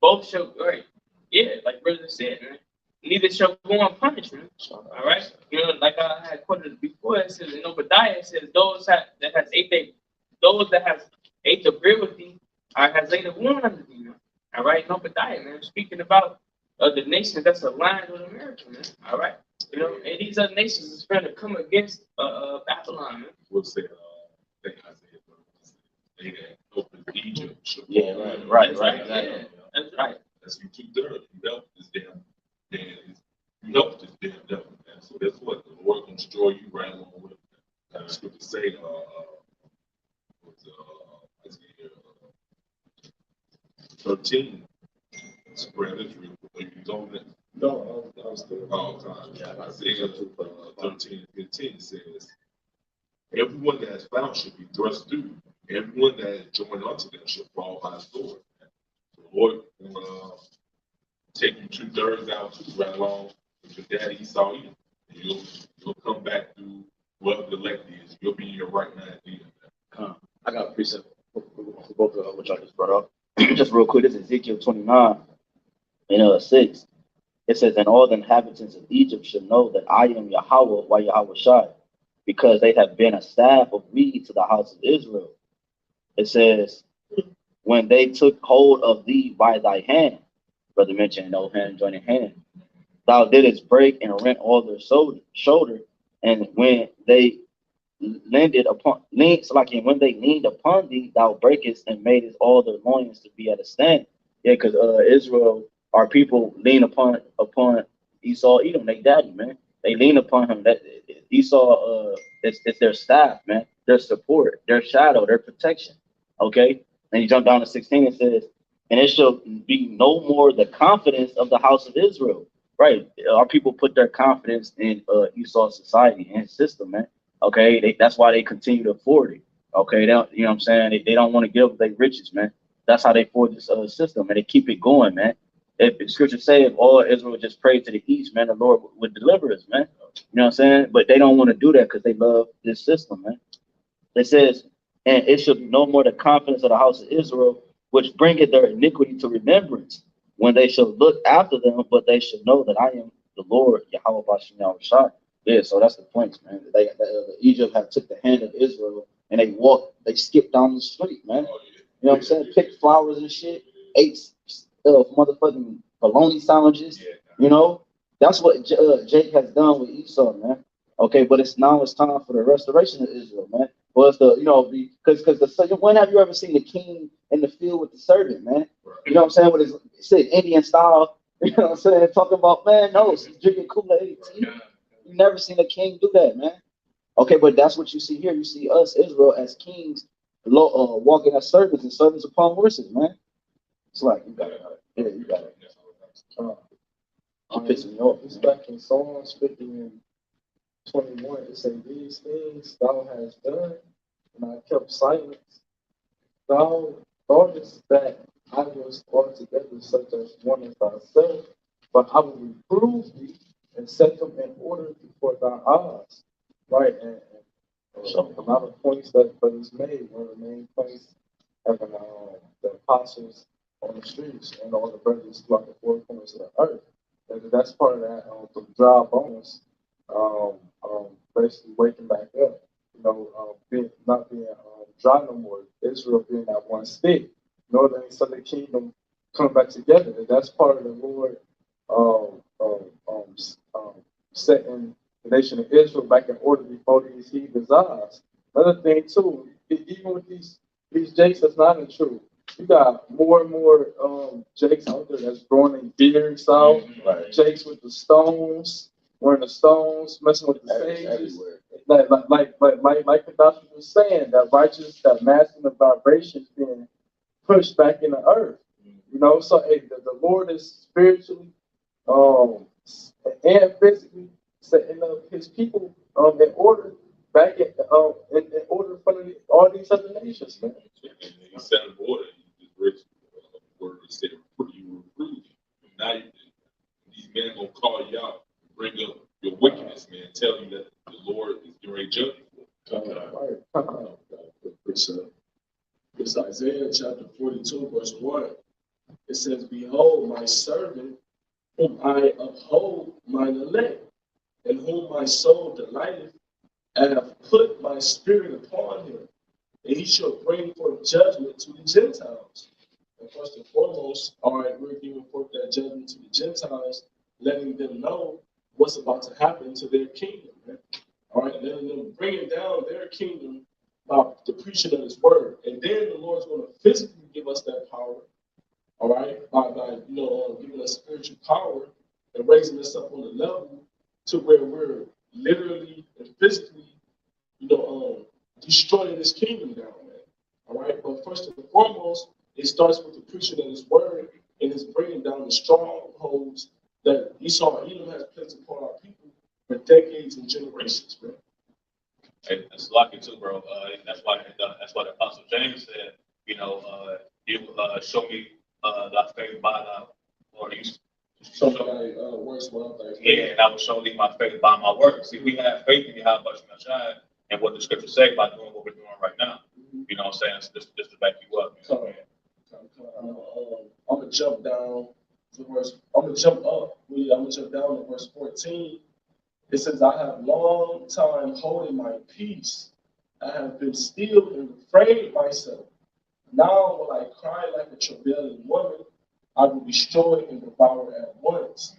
both shall, right. Yeah, like brother said, man. Neither shall go unpunished, man. All right. You know, like I had quoted before, it says in Obadiah, it says, those that have ate the bread with thee, has laid a wound under thee, man. All right. In Obadiah, man. Speaking about the nation that's aligned with America, man. All right. You know, and these other nations is trying to come against Babylon, man. We'll say, they had opened Egypt. Yeah, right. Yeah, that's right. That's you 2/3. You helped this damn, you helped this damn devil, man. So that's what the Lord gonna destroy you right along with it. The scripture say, Isaiah 13, spread Israel. Are you on that? No, I was still. Oh, God. Isaiah 13 and 15 says, everyone that has found shall be thrust through. Everyone that has joined unto them shall fall by the sword. The Lord will take you 2/3 out too, right along with your daddy Esau. And you'll come back through whatever the elect is. You'll be in your right mind then. I got a precept for both of what y'all just brought up. Just real quick, this is Ezekiel 29 and 6. It says, and all the inhabitants of Egypt should know that I am Yahawah, YAHWASHI, because they have been a staff of reed to the house of Israel. It says, when they took hold of thee by thy hand, brother mentioned no hand joining hand, thou didst break and rent all their shoulder, and when they leaned upon thee, thou breakest and madest all their loins to be at a stand. Yeah, because Israel, our people lean upon Esau, Edom, they daddy, man. They lean upon him. That Esau, it's their staff, man. Their support, their shadow, their protection. Okay, and you jump down to 16. It says, and it shall be no more the confidence of the house of Israel. Right, our people put their confidence in Esau's society and his system, man. Okay, that's why they continue to afford it. Okay, they don't, you know what I'm saying? They don't want to give up their riches, man. That's how they afford this system, and they keep it going, man. If the scripture say if all Israel would just pray to the east, man, the Lord would deliver us, man. You know what I'm saying? But they don't want to do that because they love this system, man. It says, and it should be no more the confidence of the house of Israel, which bringeth their iniquity to remembrance, when they shall look after them, but they should know that I am the Lord, Yahweh Bashem. Yeah, so that's the point, man. Egypt had took the hand of Israel and they skipped down the street, man. You know what I'm saying? Picked flowers and shit, ate motherfucking bologna sandwiches. You know, that's what Jake has done with Esau, man. Okay, but it's time for the restoration of Israel, man. Well, it's because when have you ever seen the king in the field with the servant, man? You know what I'm saying? With his Indian style, you know what I'm saying? Talking about, man, no, he's drinking Kool-Aid. You never seen a king do that, man. Okay, but that's what you see here. You see us, Israel, as kings, walking as servants and servants upon horses, man. It's like, you got it. Yeah, you got it. I'm pissing me off. It's back in Psalms 50 and 21. It says, these things thou hast done, and I kept silence. Thou thoughtest that I was altogether such as one as thyself, but I will reprove thee and set them in order before thy eyes. Right, and a lot of points that brothers made. One of the main points having the apostles on the streets and all the brothers throughout the four corners of the earth. And that's part of that, the dry bones, basically waking back up. Not being dry no more. Israel being that one state, northern and southern kingdom come back together. And that's part of the Lord setting the nation of Israel back in order before these heathens' eyes. Another thing too, even with these jakes that's not in truth, you got more and more jakes out there that's growing in beards out, jakes with the stones, wearing the stones, messing with the sages. Like the doctor was saying, that righteous, that masculine vibration being pushed back in the earth. So hey, the Lord is spiritually and physically setting up his people in order back in order for all these other nations, man. And he set an order. He just read the word and said, you reprove. Now these men gonna call you out, bring up your wickedness, man, tell you that the Lord is your judge. It's Isaiah chapter 42, verse 1. It says, behold, my servant, whom I uphold mine elect, in whom my soul delighteth, and have put my spirit upon him, and he shall bring forth judgment to the Gentiles. And first and foremost, all right, we're giving forth that judgment to the Gentiles, letting them know what's about to happen to their kingdom, right? All right, letting them bringing down their kingdom by the preaching of his word. And then the Lord's going to physically give us that power, all right, by giving us spiritual power and raising us up on the level to where we're literally and physically, destroying this kingdom down, man. All right, but first and foremost, it starts with the preaching of his word and it's bringing down the strongholds that Esau and Edom has placed upon our people for decades and generations, man. And it's lucky too, bro. That's why the Apostle James said, you show me thy faith by thy, or you show me thy works without thy faith. Yeah, and I will show thee my faith by my works. See, we have faith in YAHAWASHI and what the scriptures say by doing what we're doing right now. You know what I'm saying? Just to back you up. I'm gonna jump down to verse. I'm gonna jump up. I'm gonna jump down to verse 14. It says, "I have long time holding my peace. I have been still and refrained myself. Now will I cry like a travailing woman. I will destroy and devour at once."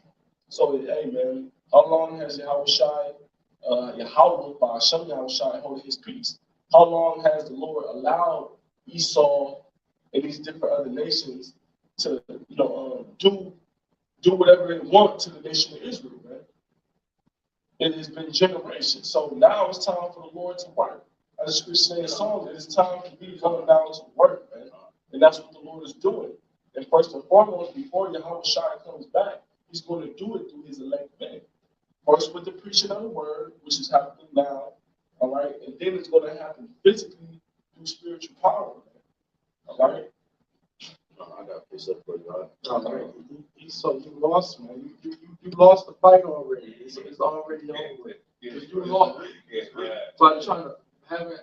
So, hey man, how long has YAHAWASHI, YAHAWAH, BAHASHAM YAHAWASHI holding his peace? How long has the Lord allowed Esau and these different other nations to, do whatever they want to the nation of Israel, man? It has been generations. So now it's time for the Lord to work. As the scripture says in the Psalms, it's time for me to come down to work, man. And that's what the Lord is doing. And first and foremost, before YAHAWASHI comes back, he's going to do it through his elect men. First with the preaching of the word, which is happening now, all right? And then it's going to happen physically through spiritual power, man. All right? I got this up for you. So you lost, man. You lost the fight already. It's already over with. You lost. By trying to have it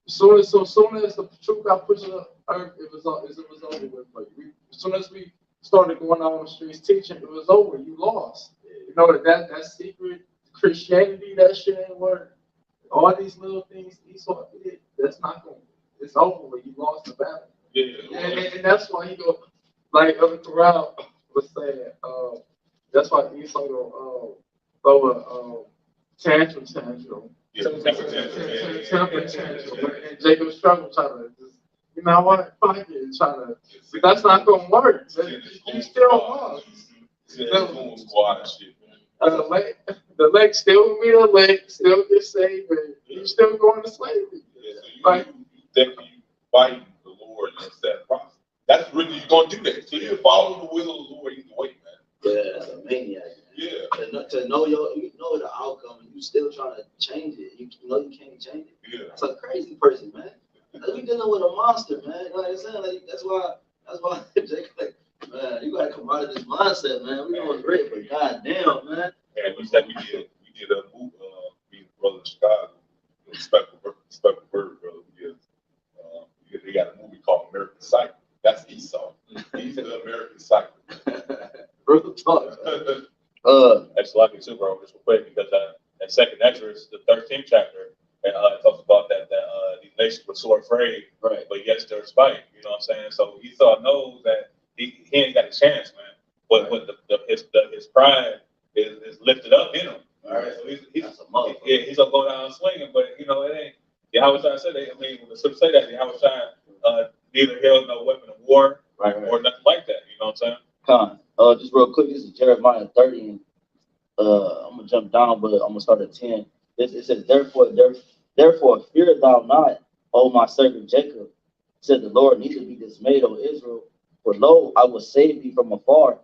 soon as the truth got pushed on the earth, it was over with for you. As soon as we started going out on the streets teaching, it was over. You lost. You know that secret Christianity, that shit ain't work. All these little things Esau did, that's not going. It's over with. You lost the battle. And that's why he go, like the crowd was saying, that's why Esau go throw a tantrum. Temper tantrum. And Jacob struggled trying to just, you know what, fuck it, trying to, but that's not going to work. You still lost. The leg still be the leg, still get saved, and you still going to slavery. Like, you fighting the Lord and that process. That's really you're gonna do that. So you follow the will of the Lord either way, man. Yeah, that's a maniac. Yeah. To know you know the outcome and you still trying to change it. You know you can't change it. Yeah. That's a crazy person, man. Like, we dealing with a monster, man. You know what I'm saying? Like, that's why Jake, like, man, you gotta come out of this mindset, man. We doing great, but goddamn, man. And we said we did a move, me and brother in Chicago, respectful bird, brother. They got a movie called American Psycho. That's Esau. He's the American Psycho. Real talk. That's lucky too, bro, just real quick, because in Second Exodus, the 13th chapter, and it talks about that these nations were so afraid, Right. but yet still fight. You know what I'm saying? So Esau knows that he ain't got a chance, man. But his pride is lifted up in him. All right, so he's gonna go down swinging, but you know it ain't. Yahawah said that. I mean, when the scripture say that, Yahawah neither held no weapon of war or nothing like that. You know what I'm saying? Just real quick, this is Jeremiah 30, and I'm gonna jump down, but I'm gonna start at 10. It says, therefore fear thou not, O my servant Jacob, said the Lord, neither be dismayed, O Israel, for lo, I will save thee from afar,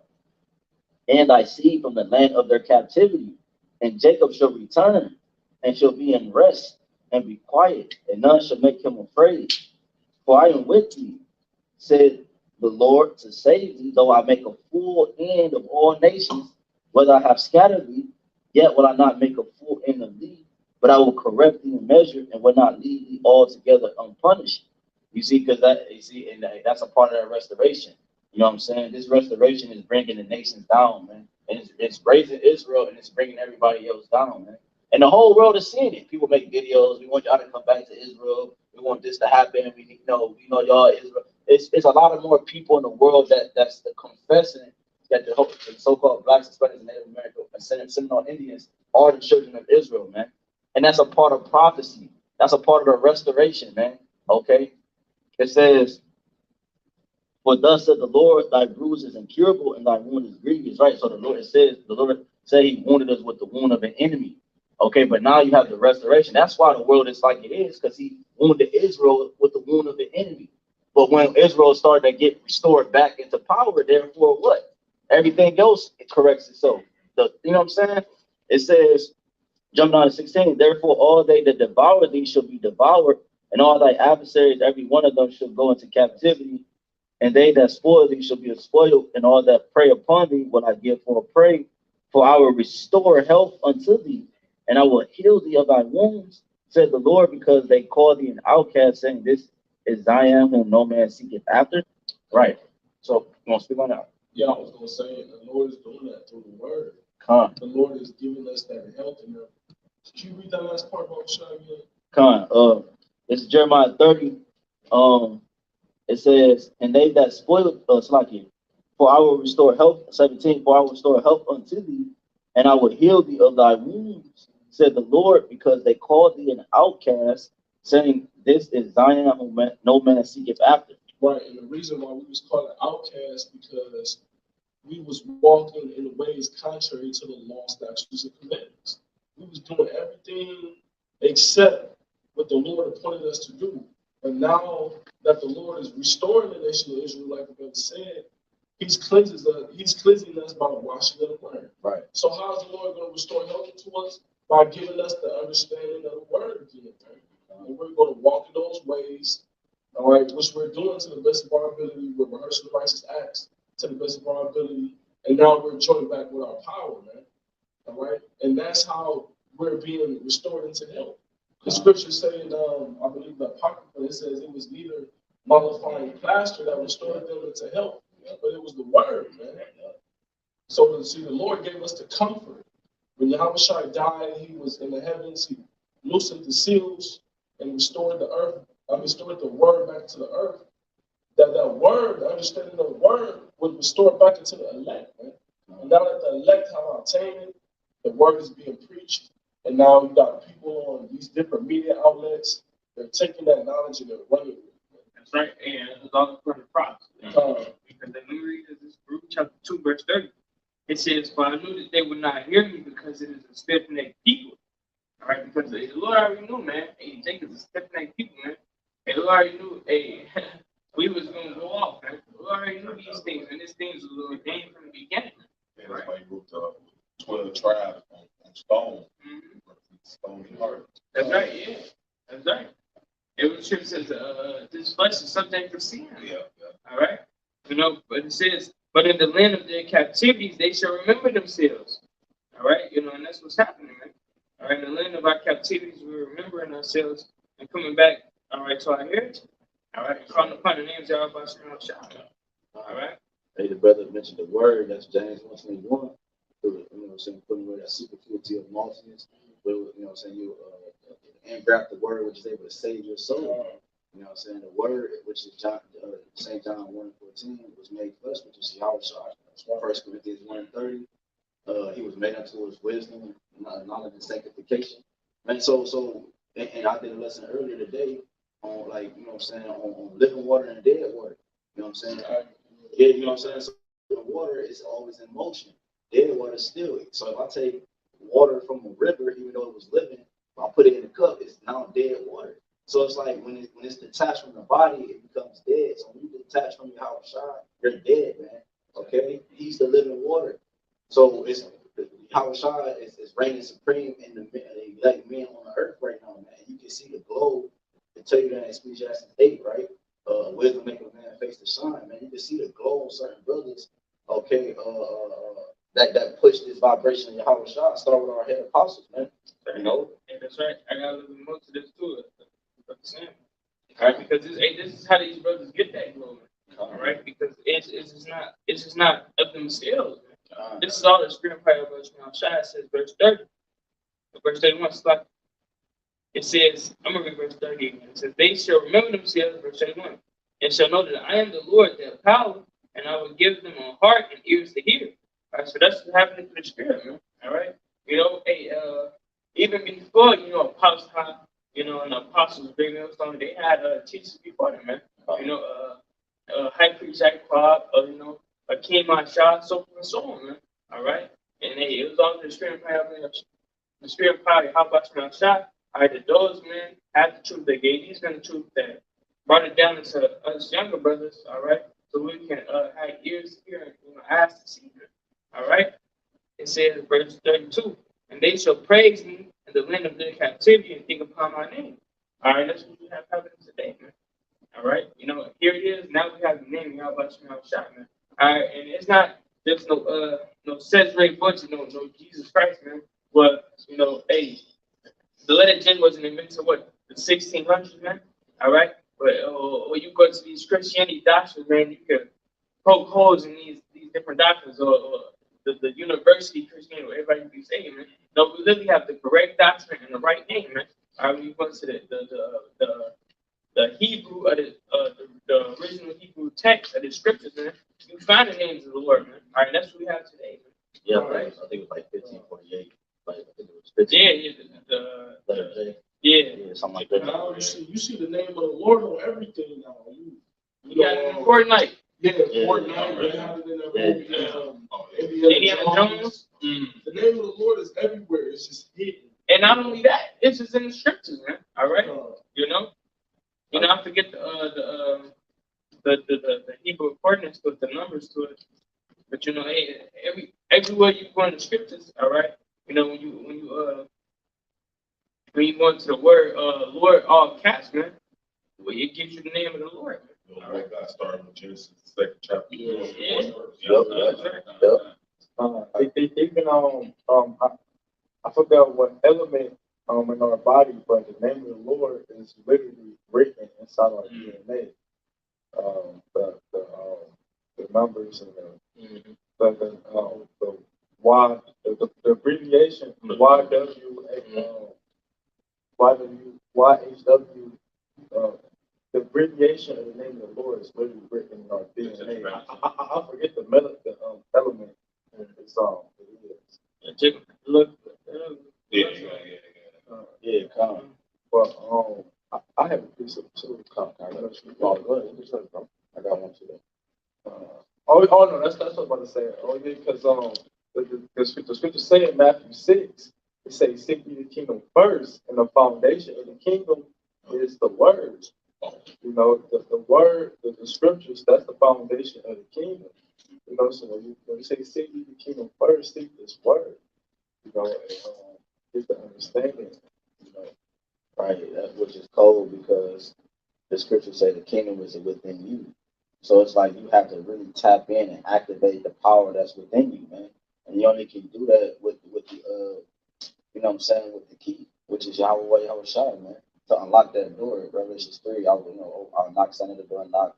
and thy seed from the land of their captivity. And Jacob shall return, and shall be in rest, and be quiet, and none shall make him afraid. For I am with thee, said the Lord, to save thee, though I make a full end of all nations. Whether I have scattered thee, yet will I not make a full end of thee, but I will correct thee in measure, and will not leave thee altogether unpunished. You see, because that's a part of that restoration. You know what I'm saying? This restoration is bringing the nations down, man. And it's raising Israel, and it's bringing everybody else down, man. And the whole world is seeing it. People make videos. We want y'all to come back to Israel. We want this to happen. We know y'all Israel. It's a lot of more people in the world that's confessing that the so-called blacks, Hispanics, and Native American and Seminole Indians are the children of Israel, man. And that's a part of prophecy. That's a part of the restoration, man. Okay? It says, for thus said the Lord, thy bruise is incurable and thy wound is grievous, right? So the Lord said he wounded us with the wound of an enemy. Okay, but now you have the restoration. That's why the world is like it is, because he wounded Israel with the wound of the enemy. But when Israel started to get restored back into power, therefore what? Everything else, it corrects itself. You know what I'm saying? It says, jump down to 16, therefore all they that devour thee shall be devoured, and all thy adversaries, every one of them shall go into captivity, and they that spoil thee shall be spoiled, and all that prey upon thee will I give for a prey, for I will restore health unto thee, and I will heal thee of thy wounds, said the Lord, because they call thee an outcast, saying, this is Zion whom no man seeketh after. Right. So you want to speak on that? Yeah, I was gonna say the Lord is doing that through the word. The Lord is giving us that health in them. Did you read that last part about Shah again? This is Jeremiah 30. It says, and they that spoil for I will restore health, 17, for I will restore health unto thee, and I will heal thee of thy wounds, said the Lord, because they called thee an outcast, saying, this is Zion whom no man seeketh after. Right, and the reason why we was called an outcast because we was walking in ways contrary to the law, statutes, and commandments. We was doing everything except what the Lord appointed us to do. And now that the Lord is restoring the nation of Israel, like the brother said, He's cleansing us by the washing of the word. Right. So how is the Lord going to restore health to us? By giving us the understanding of the word again. Right? And we're going to walk in those ways, all right, which we're doing to the best of our ability. We're rehearsing righteous acts to the best of our ability. And now we're joined back with our power, man. All right? And that's how we're being restored into health. The scripture saying, I believe the Apocrypha, it says it was neither mollifying plaster that restored them into health, but it was the word, man. So see, the Lord gave us the comfort. When Yahawashi died, he was in the heavens, he loosened the seals and restored the earth, restored the word back to the earth. That word, the understanding of the word, was restored back into the elect, man. And now that the elect have obtained it, the word is being preached. And now you got people on these different media outlets, they're taking that knowledge and they're running with it. That's right. And it's all for the props. Because let me read this Luke chapter 2, verse 30. It says, for I knew that they would not hear me because it is a stiff-necked people. All right, because the Lord already knew, man. Hey, Jacob's a stiff-necked people, man. Hey, the Lord already knew, hey, we was going to go off, man. The Lord already knew these things, and these things was ordained from the beginning. And that's why he wrote the 12 tribes on stone. Stony heart. That's right, yeah. That's right. It was scripture says, this flesh is subject to sin. Yeah. All right. You know, but it says, but in the land of their captivities, they shall remember themselves. All right. You know, and that's what's happening, man. All right. In the land of our captivities, we're remembering ourselves and coming back, all right, to our heritage. All right. And calling upon the names of YAHAWASHI. All right. Hey, the brother mentioned the word, that's James 1:21. You know what I'm saying, putting away that superfluity of multitudes. But, you know what I'm saying, you engraft the word which is able to save your soul. You know what I'm saying, the word, which is St. John 1:14, was made flesh, which is YAHWAH. 1 Corinthians 1:30. He was made unto his wisdom, knowledge and sanctification. And and I did a lesson earlier today on, like, you know what I'm saying, on living water and dead water. You know what I'm saying? Yeah, you know what I'm saying? So the water is always in motion. Dead water is still. So if I take water from a river, even though it was living, if I put it in a cup, it's now dead water. So it's like when it's detached from the body, it becomes dead. So when you detach from your YAHWASHI, you're dead, man. Okay? He's the living water. So it's YAHWASHI is reigning supreme in the like men on the earth right now, man. You can see the glow. They tell you that in Ecclesiastes 8, right? Wisdom make a man face to shine, man. You can see the glow on certain brothers, okay, that push this vibration of YAHWASHI. Start with our head apostles, man. You know? And that's right. I got a little more to this too. All right, because this is how these brothers get that glory. All right, because it's just not of themselves. This is all the spirit power of YAHWASHI. Says verse 30. Verse 31 is like, it says, I'm going to read verse 30 again. It says, they shall remember themselves, verse 31, and shall know that I am the Lord, their power, and I will give them a heart and ears to hear. All right, so that's what's happening to the spirit, man. All right, you know, hey, even before, you know, Apostle, you know, and the apostles, big millstone, they had teachers before them, man. You know, High Priest Jacob, you know, King Shah, so forth and so on, man. All right, and it was all the spirit power, the spirit power, how about YAHWASHI? All right, those men had the truth. They gave these men the truth that brought it down into us younger brothers. All right, so we can have ears to hear and, you know, eyes to see. All right, it says verse 32, and they shall praise me in the land of their captivity and think upon my name. All right, that's what we have happening today, man. All right, you know, here it is. Now we have the name YAHWASHI, man. All right, and it's not just no Cesare Butcher, no Jesus Christ, man. But you know, hey. The letter J wasn't invented what, the 1600s, man. All right, but when you go to these Christianity doctrines, man, you can poke holes in these different doctrines, or the university Christianity, where everybody be saying, man. No, we literally have the correct doctrine and the right name, man. All right, when you go to the Hebrew, the original Hebrew text of the scriptures, man, you find the names of the Lord, man. All right, that's what we have today, man. Yeah, right. I think it was like 1548. Like, I think it was 15. Yeah, something like that. Now you see the name of the Lord on everything now. You got it in Fortnite. Yeah, Yeah, Fortnite. They have it in every Indiana Jones. The name of the Lord is everywhere. It's just hidden. And not only that, it's just in the scriptures, man. All right, you know, I forget the Hebrew coordinates to it, the numbers to it, but you know, everywhere you go in the scriptures, all right, you know, when you go into the word Lord, all caps, man, well, it gives you the name of the Lord, man. You know, like God started with Genesis, the 2nd chapter. Even I forgot what element in our body, but the name of the Lord is literally written inside our DNA. The numbers and the Y, the abbreviation YHW. The abbreviation of the name of the Lord is literally written in our DNA. I forget the element. It's it is. Look. Yeah, come. But I have a piece of two. Go ahead. I got one today. Oh no, that's what I was about to say. Oh yeah, because the scripture say in Matthew 6, it says, "Seek ye the kingdom first, and the foundation of the kingdom is the word." You know, the word, the scriptures, that's the foundation of the kingdom. You know, so when you say seek ye the kingdom first, seek this word, you know, and get the understanding, you know. Right, which is cold because the scriptures say the kingdom is within you. So it's like you have to really tap in and activate the power that's within you, man. And you only can do that with the you know what I'm saying, with the key, which is Yahweh Yahawashi, man. To unlock that door, Revelation 3, I'll knock some of the door and knock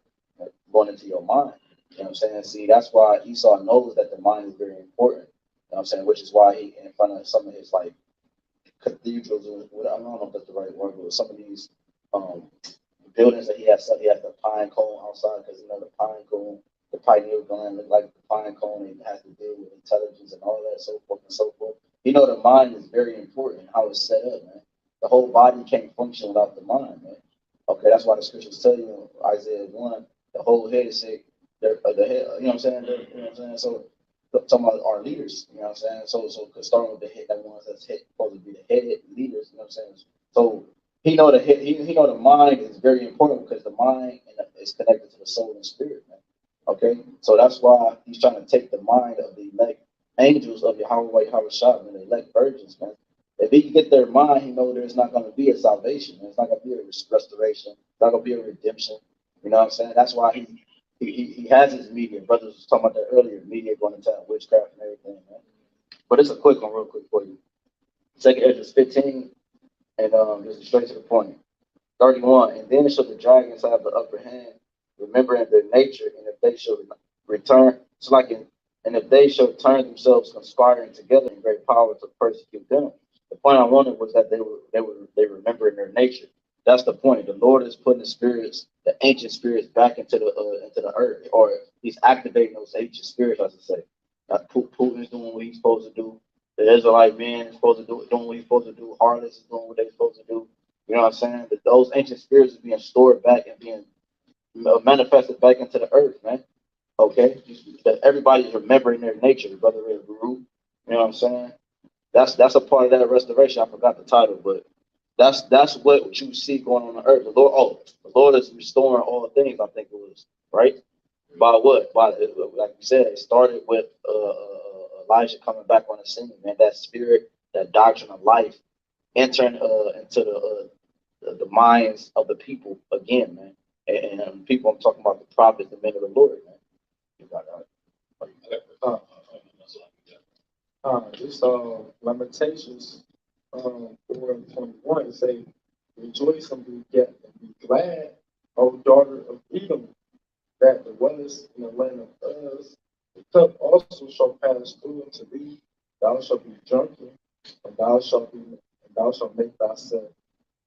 going into your mind. You know what I'm saying? See, that's why Esau knows that the mind is very important. You know what I'm saying? Which is why he in front of some of his like cathedrals or I don't know if that's the right word, but some of these buildings that he has the pine cone outside because you know the pine cone, the pineal gland look like the pine cone and it has to deal with intelligence and all that, so forth and so forth. You know the mind is very important, how it's set up, man. The whole body can't function without the mind, man. Okay, that's why the scriptures tell you in Isaiah 1, the whole head is sick, the head, you know what I'm saying? You know what I'm saying? So talking about our leaders, you know what I'm saying? So starting with the head, that ones that's supposed to be the head leaders, you know what I'm saying? So he know the head, he know the mind is very important because the mind is connected to the soul and spirit, man. Okay, so that's why he's trying to take the mind of the elect angels of Yahweh Yahawashi, and the elect virgins, man. If he can get their mind, he know there's not going to be a salvation. There's not going to be a restoration. There's not going to be a redemption. You know what I'm saying? That's why he has his media. Brothers was talking about that earlier. Media going into witchcraft and everything, man. But it's a quick one, real quick for you. Second Ezra 15, and just straight to the point. 31. And then shall the dragons have the upper hand, remembering their nature, and if they shall return, it's like and if they shall turn themselves conspiring together in great power to persecute them. The point I wanted was that they remember in their nature. That's the point. The Lord is putting the spirits, the ancient spirits, back into the earth, or He's activating those ancient spirits, I should say. Putin is doing what he's supposed to do. The Israelite man is supposed to doing what he's supposed to do. Harlots is doing what they're supposed to do. You know what I'm saying? That those ancient spirits are being stored back and being manifested back into the earth, man. Okay, that everybody's remembering their nature, brother Guru. You know what I'm saying? That's a part of that restoration. I forgot the title, but that's what you see going on earth. The Lord is restoring all things. I think it was right by what? By like you said, it started with Elijah coming back on the scene, man. That spirit, that doctrine of life, entering into the minds of the people again, man. And people, I'm talking about the prophets, the men of the Lord, man. You got that. This Lamentations 4:21 say, rejoice and be glad, O daughter of Edom, that dwellest in the land of Uz. The cup also shall pass through into thee. Thou shalt be drunken, and thou shalt make thyself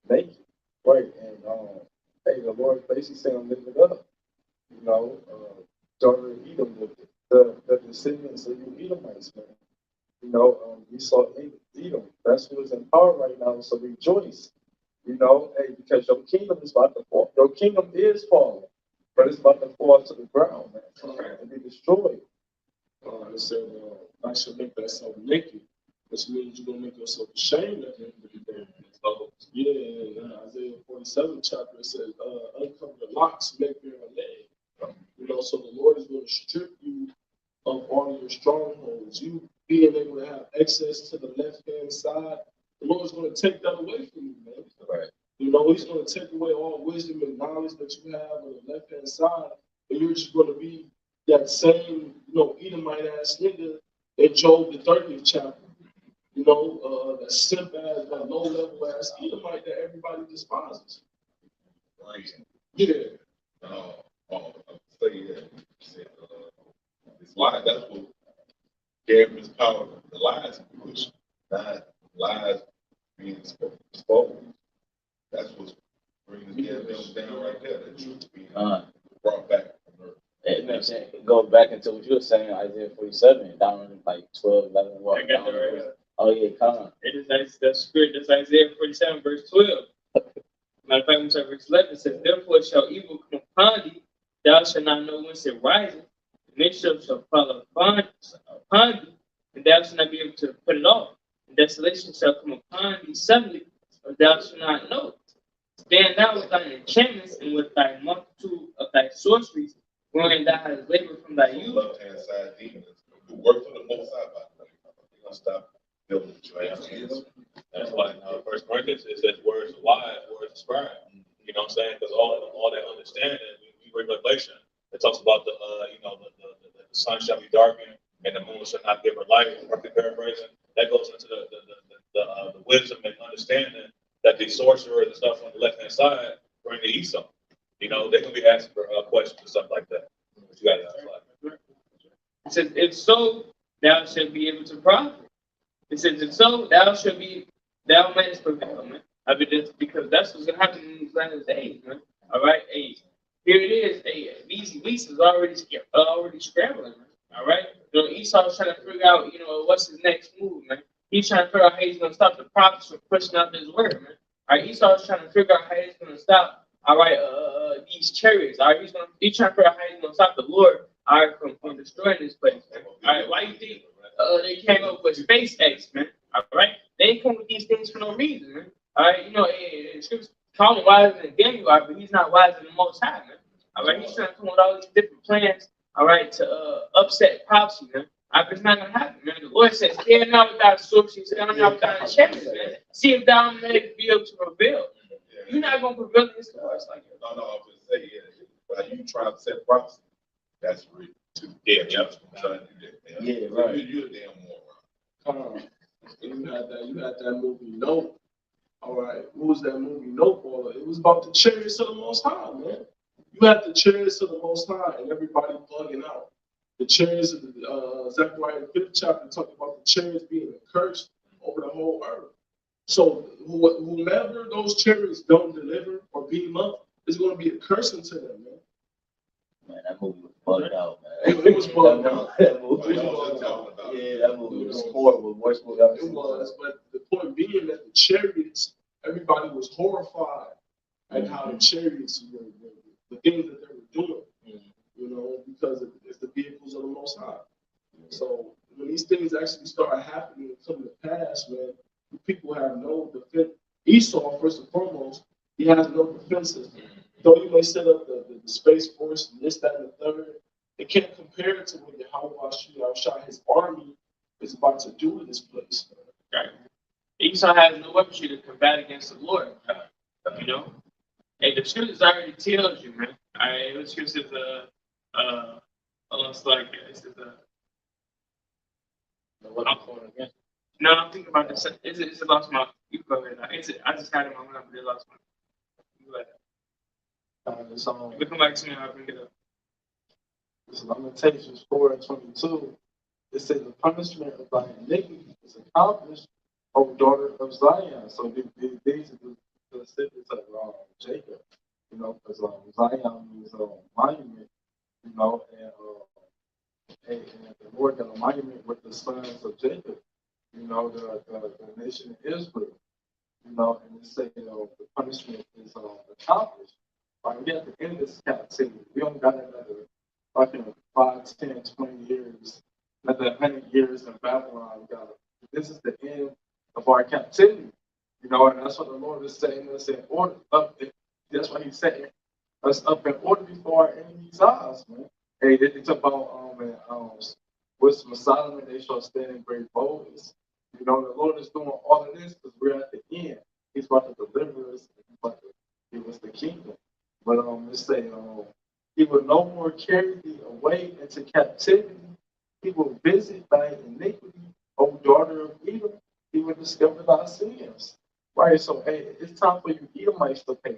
naked. Right, and hey, the Lord basically saying, lift it up. You know, daughter of Edom, the descendants of you Edomites, man. You know, we saw Edom. That's who is in power right now. So rejoice. You know, hey, because your kingdom is about to fall. Your kingdom is falling, but it's about to fall to the ground, man, and be destroyed. It said, I shall make thyself naked, which means you're going to make yourself ashamed at the end of the day. Yeah, in Isaiah 47 chapter, it says, uncover the locks, make bare a leg. You know, so the Lord is going to strip you of all your strongholds. You being able to have access to the left-hand side, the Lord's going to take that away from you, man. Right. You know, He's going to take away all wisdom and knowledge that you have on the left-hand side, and you're just going to be that same, you know, Edomite-ass nigga in Job the 30th chapter. You know, that simp-ass, that low-level-ass Edomite that everybody despises. Right. Yeah. I'll say that. It's lies. That's what gave him his power. The lies he pushed. Not lies being exposed. That's what's bringing the devil down right there. The truth being brought back from earth. It goes back into what you were saying, Isaiah 47, down in like 12, 11, what? I got that right here. Oh, yeah, come on. It is the script. That's Isaiah 47, verse 12. Matter of fact, I'm sorry, verse 11 says, therefore shall evil come upon thee, thou shalt not know whence it riseth. Mischief shall fall upon thee, and thou shalt not be able to put it off. And desolation shall come upon thee suddenly, and thou shalt not know it. Stand thou with thine enchantments and with thy multitude of thy sorceries, Going down his labor from thy youth. Left-hand side demons who work for the Most High, by the way. They're gonna stop building with your hands. That's why in First Corinthians it says words are wise, words are scribe. You know what I'm saying? Because all that understanding, we read Revelation. It talks about the the sun shall be darkened and the moon shall not give her light. Roughly paraphrasing. That goes into the wisdom and understanding that the sorcerers and stuff on the left hand side bring to Esau. You know, they can be asking for questions and stuff like that. But you got to ask like. It says, if so, thou shalt be able to profit. It says, if so, thou mayest prevail, man. I mean, that's because that's what's gonna happen in these last days, man. All right, hey, here it is. Hey, these weeks is already scrambling, man. All right, you know, Esau's trying to figure out, you know, what's his next move, man. He's trying to figure out how he's gonna stop the prophets from pushing out this word, man. All right, Esau's trying to figure out how he's gonna stop. All right, these chariots. All right, he's trying to figure out how he's gonna stop the Lord. All right, from destroying this place, man. All right, why you think they came up with SpaceX, man? All right, they ain't come with these things for no reason, man. All right, you know, Scripture call him wiser than Daniel, but he's not wiser than the Most High, man. All right, he's trying to come with all these different plans, all right, to upset prophecy, man. All right, but it's not gonna happen, man. The Lord says, "Stand not without a sword, stand not without a chariot, man. See if thou may be able to prevail." You're not gonna prevail against the Lord like that. No, I was gonna say, yeah. Are you trying to set prophecy? That's real. Yeah, Yeah, right. You're the damn moron. Come on. You had that movie Nope. All right. What was that movie Nope? It was about the chariots of the Most High, man. You had the chariots of the Most High and everybody bugging out. The chariots of the Zechariah 5th chapter talking about the chariots being cursed over the whole earth. So whomever those chariots don't deliver or beam up is going to be a curse to them, man. Man, that movie was bugged out, man. It was bugged out. That movie was horrible. Worst movie I've ever seen. It was, but the point being that the chariots, everybody was horrified at how the chariots were, the things that they were doing, you know, because it's the vehicles of the Most High. So when these things actually start happening and coming to pass, man, people have no defense. Esau, first and foremost, he has no defense system. Though you may set up the Space Force and this, that, and the third, it can't compare to what YAHWAH, his army, is about to do in this place. Right. Esau has no weaponry to combat against the Lord. You know? Hey, the scriptures already tells you, man. All right, the scriptures almost like it says no, I'm thinking about this. It's lost my. You go ahead. I just had it in my mind, but it lost my. You go ahead. You come back to me, I'll bring it up. This is Lamentations 4:22. It says the punishment of thy iniquity is accomplished, O daughter of Zion. So these are the descendants of Jacob, you know, because Zion means monument, you know, and the Lord got a monument with the sons of Jacob, you know, the nation of Israel, you know, and it say, you know, the punishment is accomplished. Right, we at the end of this captivity. We don't got another fucking 5, 10, 20 years, another 100 years in Babylon. This is the end of our captivity. You know, and that's what the Lord is saying us in order up. That's what He's saying us up in order before our enemies' eyes, man. Hey, they talk about wisdom of Solomon, they shall stand in great boldness. You know, the Lord is doing all of this because we're at the end. He's about to deliver us. He's about to give us the kingdom. But let's say He will no more carry thee away into captivity. He will visit thy iniquity, O daughter of Edom. He will discover thy sins. Right, so hey, it's time for you Edomites to pay,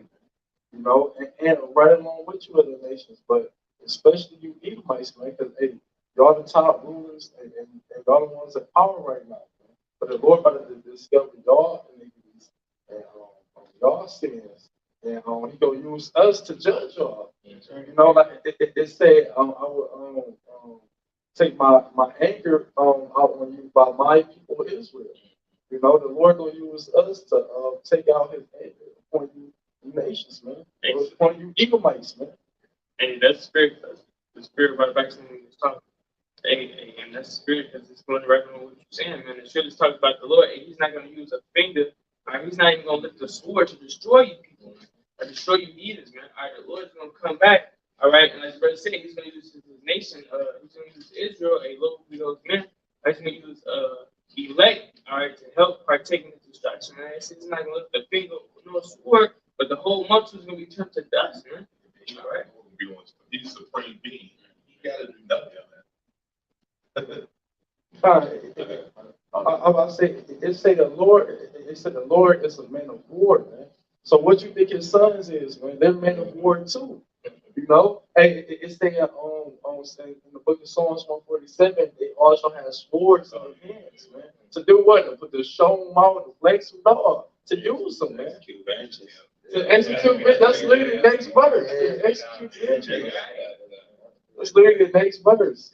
you know, and right along with you other nations, but especially you Edomites, man, because hey, y'all the top rulers and y'all the ones in power right now. Man. But the Lord about to discover y'all iniquities and y'all sins. And He gonna use us to judge y'all. You know, like it say, I will take my anger out on you by my people Israel. You know, the Lord gonna use us to take out His anger upon you nations, man. Upon you Edomites, man. Hey, that's the spirit. The spirit right back to me was talking. Hey, and that's the spirit because it's going right on what you're saying, man. The scripture talks about the Lord. He's not gonna use a finger. Right? He's not even gonna lift a sword to destroy you people. Or destroy you heathens, man. All right, the Lord's gonna come back, All right, and as brother said, he's going to use his nation. He's going to use Israel, a local widows men. He's going to use elect, all right, to help partake in the destruction. Man, it's not going to lift a finger nor sword, but the whole multitude is going to be turned to dust, man. All right. He's supreme being. You got to do nothing on that. All right. I'm about to say, it said the Lord is a man of war, man. So what you think his sons is, man? They're men of war too. You know? Hey, it said in the book of Psalms 147, they also have swords in their hands, man. To do what? To put the show them out, the flex them out, to use them, man. To execute, that's literally the next verse. To execute vengeance. That's literally the next verse.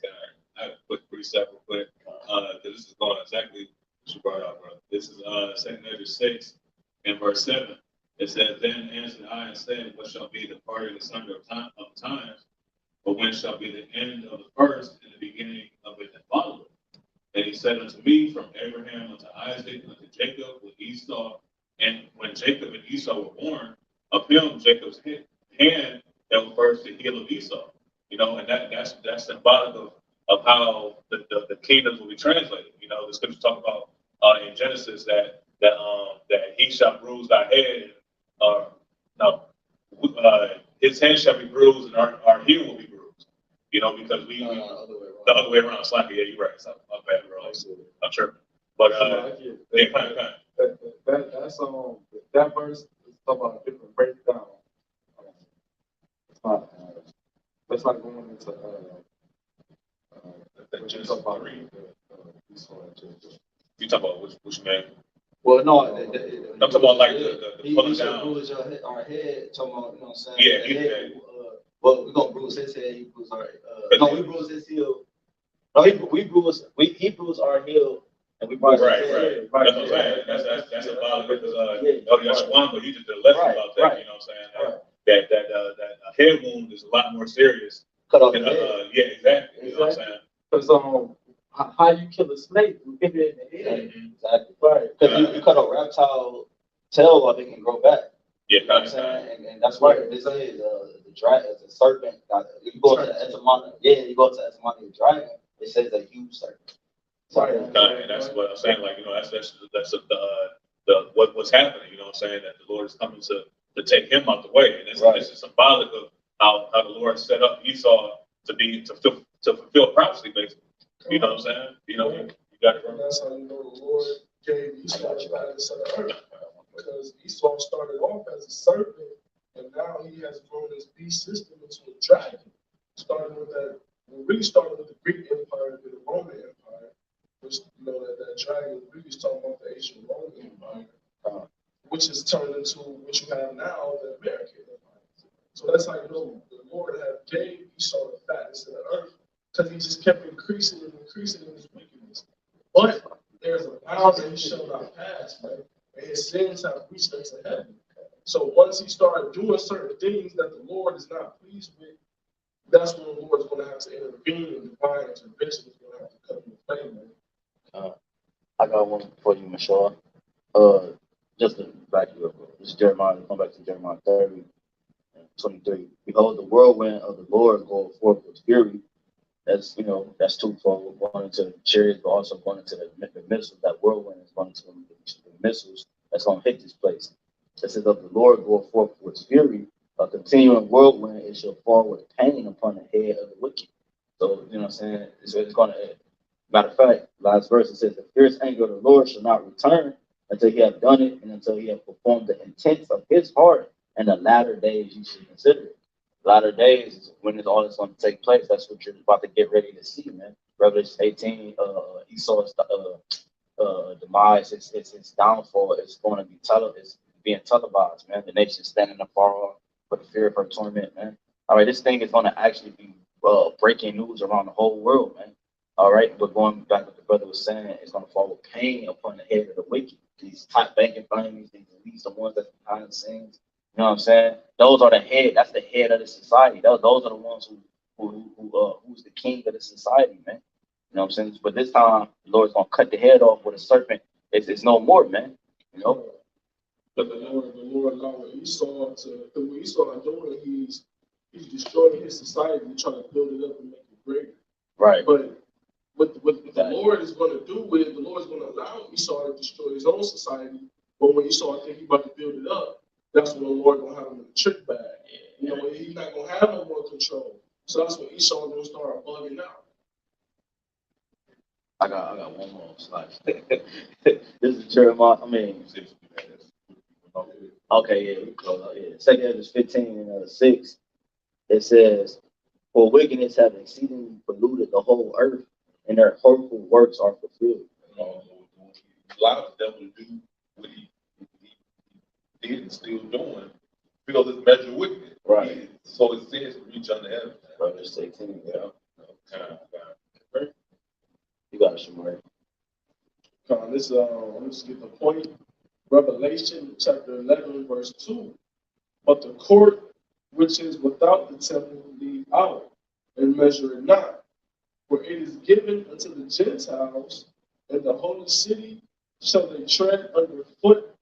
I have a quick precept real quick, because this is going exactly what you brought up, bro. This is 2 Ezra 6 and verse 7. It says, Then answered I and said, What shall be the parting asunder of times? But when shall be the end of the first and the beginning of it that followeth? And he said unto me, From Abraham unto Isaac, unto Jacob, with Esau. And when Jacob and Esau were born, of him Jacob's hand that was first the heel of Esau. You know, and that's symbolic of how the kingdoms will be translated. You know, the scriptures talk about in Genesis that he shall bruise thy head, his hand shall be bruised and our heel will be bruised. You know, because the other way around. Slightly, yeah, you're right. It's not bad, bro. I'm sure, but yeah, kind of. That verse is talking about a different breakdown. Let's not go into You talk about which man? Well, no, I'm talking about like the pulling should down. bruise our head. Talking about, you know what I'm saying? Yeah, Well, we're gonna bruise his head. He bruise our. No, we bruise his heel. No, he bruise our heel, and we bruise his head. Right. That's what I'm saying. That's about it because that's one, but you just did a lesson about that. You know what I'm saying? That head wound is a lot more serious. Cut off the head. Yeah, exactly. You know what I'm saying? Because how you kill a snake, you hit it in the head. Exactly. Right. Because you cut a reptile tail off, it can grow back. Yeah, you know what I'm saying? And that's why this is the dragon, the serpent. You go to the etymology. Yeah, you go to the etymology of dragon. It says a huge serpent. Right. And that's what I'm saying. Like, you know, that's what's happening. You know what I'm saying? That the Lord is coming to take him out the way, and this is symbolic of how the Lord set up Esau to fulfill prophecy, basically. You know what I'm saying? You know, you got it. And that's how you know the Lord gave Esau the status of the earth. Because Esau started off as a serpent, and now he has grown his beast system into a dragon. Really started with the Greek Empire and the Roman Empire, which, you know, that dragon really is talking about the ancient Roman Empire, which has turned into what you have now, the American Empire. So that's how you know the Lord had gave Esau the fatness of the earth, because he just kept increasing and increasing in his wickedness. But there's a boundary he shall not pass, man. And his sins have reached unto heaven. So once he started doing certain things that the Lord is not pleased with, that's when the Lord is going to have to intervene, and divine intervention is going to have to come into play, man. I got one for you, Michelle. Just to back you up, this is Jeremiah. Come back to Jeremiah 30 and 23. Behold, the whirlwind of the Lord goeth forth with fury. That's, you know, that's twofold. Going into the chariots, but also going into the missiles. That whirlwind is going into the missiles that's going to hit this place. It says, of the Lord goeth forth with fury, a continuing whirlwind, it shall fall with pain upon the head of the wicked. So, you know what I'm saying? It's going to, matter of fact, last verse, it says, the fierce anger of the Lord shall not return until he have done it, and until he have performed the intents of his heart, and the latter days you should consider it. Latter days is when it's all that's going to take place. That's what you're about to get ready to see, man. Revelation 18, Esau's demise, its downfall is going to be being televised, man. The nation standing afar off for the fear of her torment, man. All right, this thing is going to actually be breaking news around the whole world, man. All right, but going back to what the brother was saying, it's going to fall with pain upon the head of the wicked. These top banking families, these the ones that's behind the scenes. You know what I'm saying? Those are the head. That's the head of the society. Those are the ones who's the king of the society, man. You know what I'm saying? But this time, the Lord's gonna cut the head off with a serpent. It's no more, man. You know. But the Lord allowed Esau to do what Esau is doing. He's he's destroying his society, trying to build it up and make it greater. Right. But what the Lord is going to do with it, the Lord is going to allow Esau to destroy his own society. But when Esau think he's about to build it up, that's when the Lord going to have him in the trick bag. You know, he's not going to have no more control. So that's when Esau going to start bugging out. I got one more slide. This is Jeremiah. I mean, okay, yeah, we close out. Yeah, 2 Ezra 15:6. It says, "For wickedness have exceedingly polluted the whole earth, and their hurtful works are fulfilled." Allow the devil to do what he did and still doing, because it's measured wickedness. Right. So it says reach under heaven. Verse 18. Yeah. Okay. You got it, Shamari. Let's get the point. Revelation chapter 11, verse 2. But the court which is without the temple leave out, and measure it not. For it is given unto the Gentiles, and the holy city shall they tread underfoot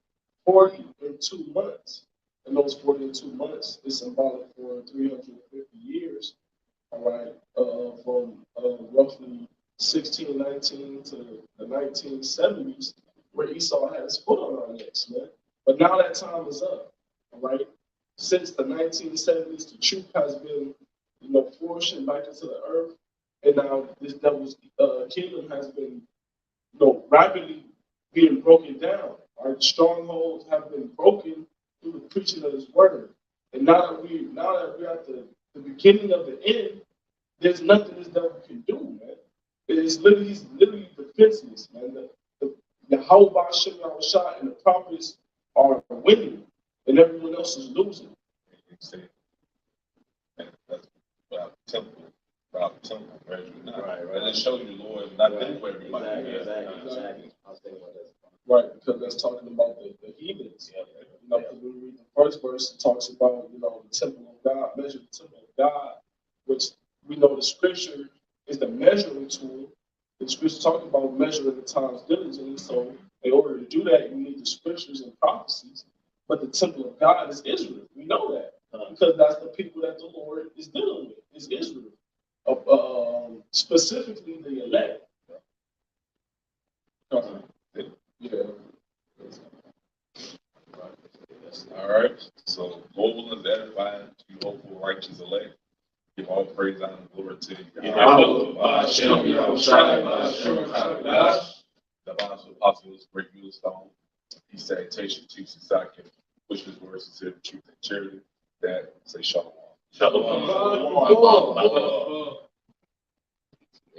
42 months. And those 42 months is symbolic for 350 years, all right, from roughly 1619 to the 1970s, where Esau had his foot on our necks, man. But now that time is up, all right? Since the 1970s, the truth has been, flourishing back into the earth, and now this devil's kingdom has been, rapidly being broken down. Our strongholds have been broken through the preaching of His word, and now that we're at the beginning of the end, there's nothing this devil can do, man. He's literally defenseless, man. The YAHAWASHI and the prophets are winning, and everyone else is losing. That's about temple, right? Right. It shows you, Lord, not dealing with everybody. Exactly. I was thinking about that. Right, because that's talking about the heathens. Because when we read the first verse, it talks about, the temple of God, measure the temple of God, which we know the scripture is the measuring tool. The scripture talks about measuring the times diligently. So in order to do that, you need the scriptures and prophecies. But the temple of God is Israel. We know that. Because that's the people that the Lord is dealing with, is Israel. Specifically the elect. Yeah. All right. So mobile and edifying to you, hopeful, righteous elect. Give all praise, honor, and glory to you. BAHASHAM, BAHASHAM, HAQADASH. The Apostle Apostles, great millstone. He salutation to society, which is words sincere, truth, and charity. That say shalom. Shalom. Shalom.